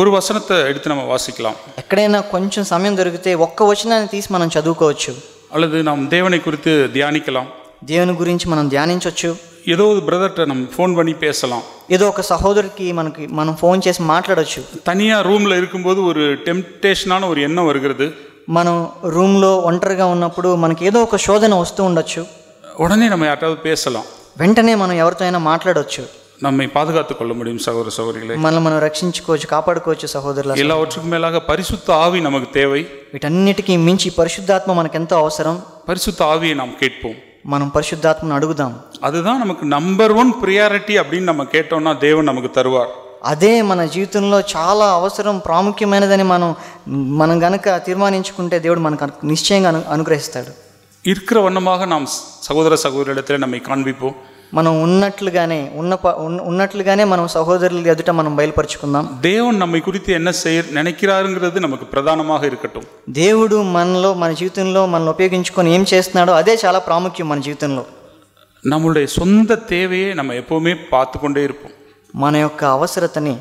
ஒரு வசனத்தை எடுத்து நம்ம வாசிக்கலாம். ఎక్కడైనా కొంచెం సమయం దొరికితే ఒక్క వచనాన్ని తీసి మనం చదువుకోవచ్చు. அல்லது நாம் தேவனை குறித்து தியானிக்கலாம். దేవుని గురించి మనం ధ్యానించవచ్చు. ஏதோ ஒரு பிரதர்கிட்ட நம்ம ஃபோன் பண்ணி பேசலாம். ఏదో ఒక సహోదరుడికి మనం ఫోన్ చేసి మాట్లాడవచ్చు. தனியாக ரூமில் இருக்கும்போது ஒரு டெம்ப்டேஷனான ஒரு எண்ணம் வருகிறது. మనం రూమ్లో ఒంటరిగా ఉన్నప్పుడు మనకి ఏదో ఒక శోధన వస్తూ ఉండొచ్చు. உடனே நம்ம யார்ட்டாவது பேசலாம். వెంటనే మనం ఎవరితో అయినా మాట్లాడవచ్చు. நம்மை பாதுகாத்துக் கொள்ள முடியும் சகோதர சகோதரிகளே. మనం రక్షించుకోవచ్చు, కాపాడుకోవచ్చు సహోదరుల. எல்லாவற்றுக்கும் மேலாக பரிசுத்த ஆவி நமக்கு தேவை. వీటన్నిటికీ మించి పరిశుద్ధాత్మ మనకెంతో అవసరం. பரிசுத்த ஆவியை நாம் கேட்போம். మనం పరిశుద్ధాత్మను అడుగుదాం. அதுதான் நமக்கு நம்பர் 1 ప్రియారిటీ அப்படின்னு நம்ம கேட்டோம்னா தேவன் நமக்கு தருவார். అదే మన జీవితంలో చాలా అవసరం, ప్రాముఖ్యమైనదని మనం గనక తీర్మానించుకుంటే దేవుడు మనకు నిశ్చయంగా అనుగ్రహిస్తాడు. இருக்கிற வண்ணமாக நாம் சகோதர சகோதரிடத்தில் நம்மை காண்பிப்போம். మనం ఉన్నట్లుగానే మనం సహోదరుల ఎదుట మనం బయలుపరుచుకుందాం. தேவன் நம்மை குறித்து என்ன நினைக்கிறாருங்கிறது நமக்கு பிரதானமாக இருக்கட்டும். దేవుడు మన జీవితంలో మనల్ని ఉపయోగించుకొని ఏం చేస్తున్నాడో అదే చాలా ప్రాముఖ్యం మన జీవితంలో. நம்மளுடைய சொந்த தேவையை நம்ம எப்பவுமே பார்த்து கொண்டே இருப்போம். మన యొక్క అవసరతని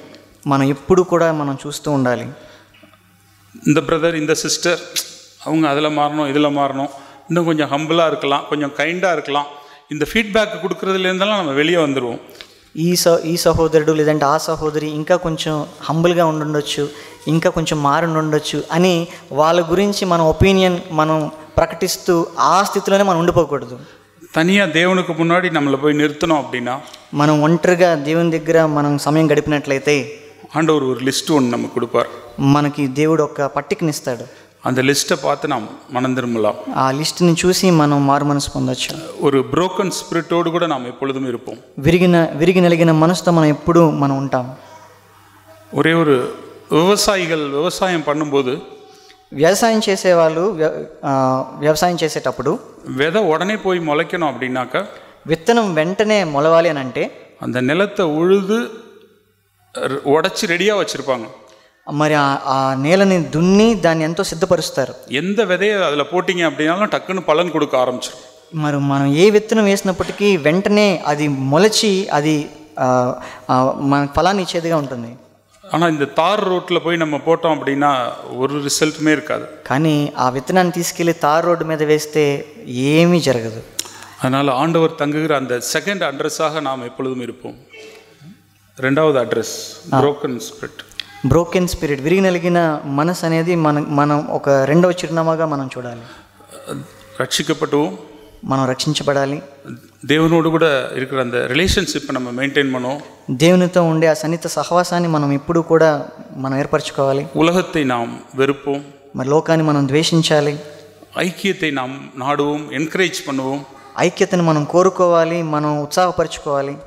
మనం ఎప్పుడు కూడా మనం చూస్తూ ఉండాలి. இந்த பிரதர், இந்த சிஸ்டர், அவங்க அதில் மாறணும், இதில் மாறணும், இன்னும் கொஞ்சம் ஹம்பிளாக இருக்கலாம், கொஞ்சம் கைண்டாக இருக்கலாம், இந்த ஃபீட்பேக் கொடுக்குறதுலேருந்தெல்லாம் நம்ம வெளியே வந்துடுவோம். ఈ సహోదరుడు లేదంటే ఆ సహోదరి ఇంకా కొంచెం హంబుల్గా ఉండుండొచ్చు, ఇంకా కొంచెం మారుండొచ్చు అని వాళ్ళ గురించి మన ఒపీనియన్ మనం ప్రకటిస్తూ ఆ స్థితిలోనే మనం ఉండిపోకూడదు. தனியாக தேவனுக்கு முன்னாடி நம்மளை போய் நிறுத்தணும் அப்படின்னா, మనం ఒంటరిగా దేవుని దగ్గర మనం సమయం గడిపినట్లయితే ஆண்டவர் ஒரு லிஸ்ட் ஒன்று நமக்கு கொடுப்பார். మనకి దేవుడు ఒక పట్టికనిస్తాడు. அந்த லிஸ்ட்டை பார்த்து நாம் மனம் திரும்பலாம். ఆ లిస్ట్ని చూసి మనం మారు మనసు పొందొచ్చు. ஒரு broken ஸ்பிரிட்டோடு கூட நாம் எப்பொழுதும் இருப்போம். విరిగి నలిగిన మనసుతో మనం ఎప్పుడూ మనం ఉంటాం. ஒரே ஒரு விவசாயிகள் விவசாயம் பண்ணும்போது, వ్యవసాయం చేసేవాళ్ళు వ్యవసాయం చేసేటప్పుడు விதை உடனே போய் முளைக்கணும் அப்படின்னாக்கா, విత్తనం వెంటనే మొలవాలి అని అంటే அந்த நிலத்தை உழுது உடச்சி ரெடியாக வச்சுருப்பாங்க. మరి ఆ నేలని దున్ని దాన్ని ఎంతో సిద్ధపరుస్తారు. எந்த விதையை அதில் போட்டிங்க அப்படின்னாலும் டக்குன்னு பலன் கொடுக்க ஆரம்பிச்சிடும். మరి మనం ఏ విత్తనం వేసినప్పటికీ వెంటనే అది మొలచి అది మన ఫలాన్ని ఇచ్చేదిగా ఉంటుంది. ஆனால் இந்த தார் ரோட்டில் போய் நம்ம போட்டோம் அப்படின்னா ஒரு ரிசல்ட்டுமே இருக்காது. కానీ ఆ విత్తనాన్ని తీసుకెళ్ళి తార్ రోడ్డు మీద వేస్తే ఏమీ జరగదు. அதனால் ஆண்டவர் தங்குகிற அந்த செகண்ட் அட்ரஸாக நாம் எப்பொழுதும் இருப்போம். ரெண்டாவது address broken spirit. Broken spirit, విరిగి నలిగిన మనసు అనేది మనం ఒక రెండవ చిరునామాగా మనం చూడాలి. ரட்சிக்கப்பட்டோம், మనం రక్షించబడాలి. தேவனோடு கூட இருக்கிற அந்த ரிலேஷன்ஷிப்பை நம்ம மெயின்டைன் பண்ணுவோம். దేవునితో ఉండే ఆ సన్నిహిత సహవాసాన్ని మనం ఎప్పుడూ కూడా మనం ఏర్పరచుకోవాలి. உலகத்தை நாம் வெறுப்போம். మరి లోకాన్ని మనం ద్వేషించాలి. ஐக்கியத்தை நாம் நாடுவோம், என்கரேஜ் பண்ணுவோம். ఐక్యతను మనం కోరుకోవాలి, మనం ఉత్సాహపరచుకోవాలి.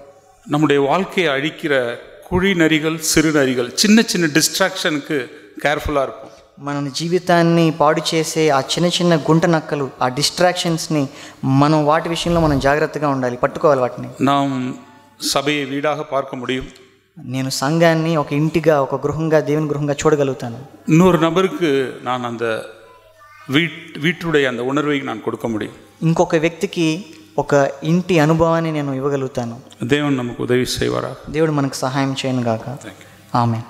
நம்முடைய வாழ்க்கையை அழிக்கிற குழி நரிகள், சிறு நரிகள், சின்ன சின்ன டிஸ்ட்ராக்ஷனுக்கு கேர்ஃபுல்லாக இருப்போம். మన జీవితాన్ని పాడు చేసే ఆ చిన్న చిన్న గుంట నక్కలు, ఆ డిస్ట్రాక్షన్స్ని మనం వాటి విషయంలో మనం జాగ్రత్తగా ఉండాలి, పట్టుకోవాలి వాటిని. நாம் சபையை வீடாக பார்க்க முடியும். నేను సంఘాన్ని ఒక ఇంటిగా, ఒక గృహంగా, దేవుని గృహంగా చూడగలుగుతాను. இன்னொரு நபருக்கு நான் அந்த வீட்டுடைய அந்த உணர்வை நான் கொடுக்க முடியும். ఇంకొక వ్యక్తికి ఒక ఇంటి అనుభవాన్ని నేను ఇవ్వగలుగుతాను. தேவன் நமக்கு உதவி செய்வாரா. దేవుడు మనకు సహాయం చేయను గాక. ఆమేన్.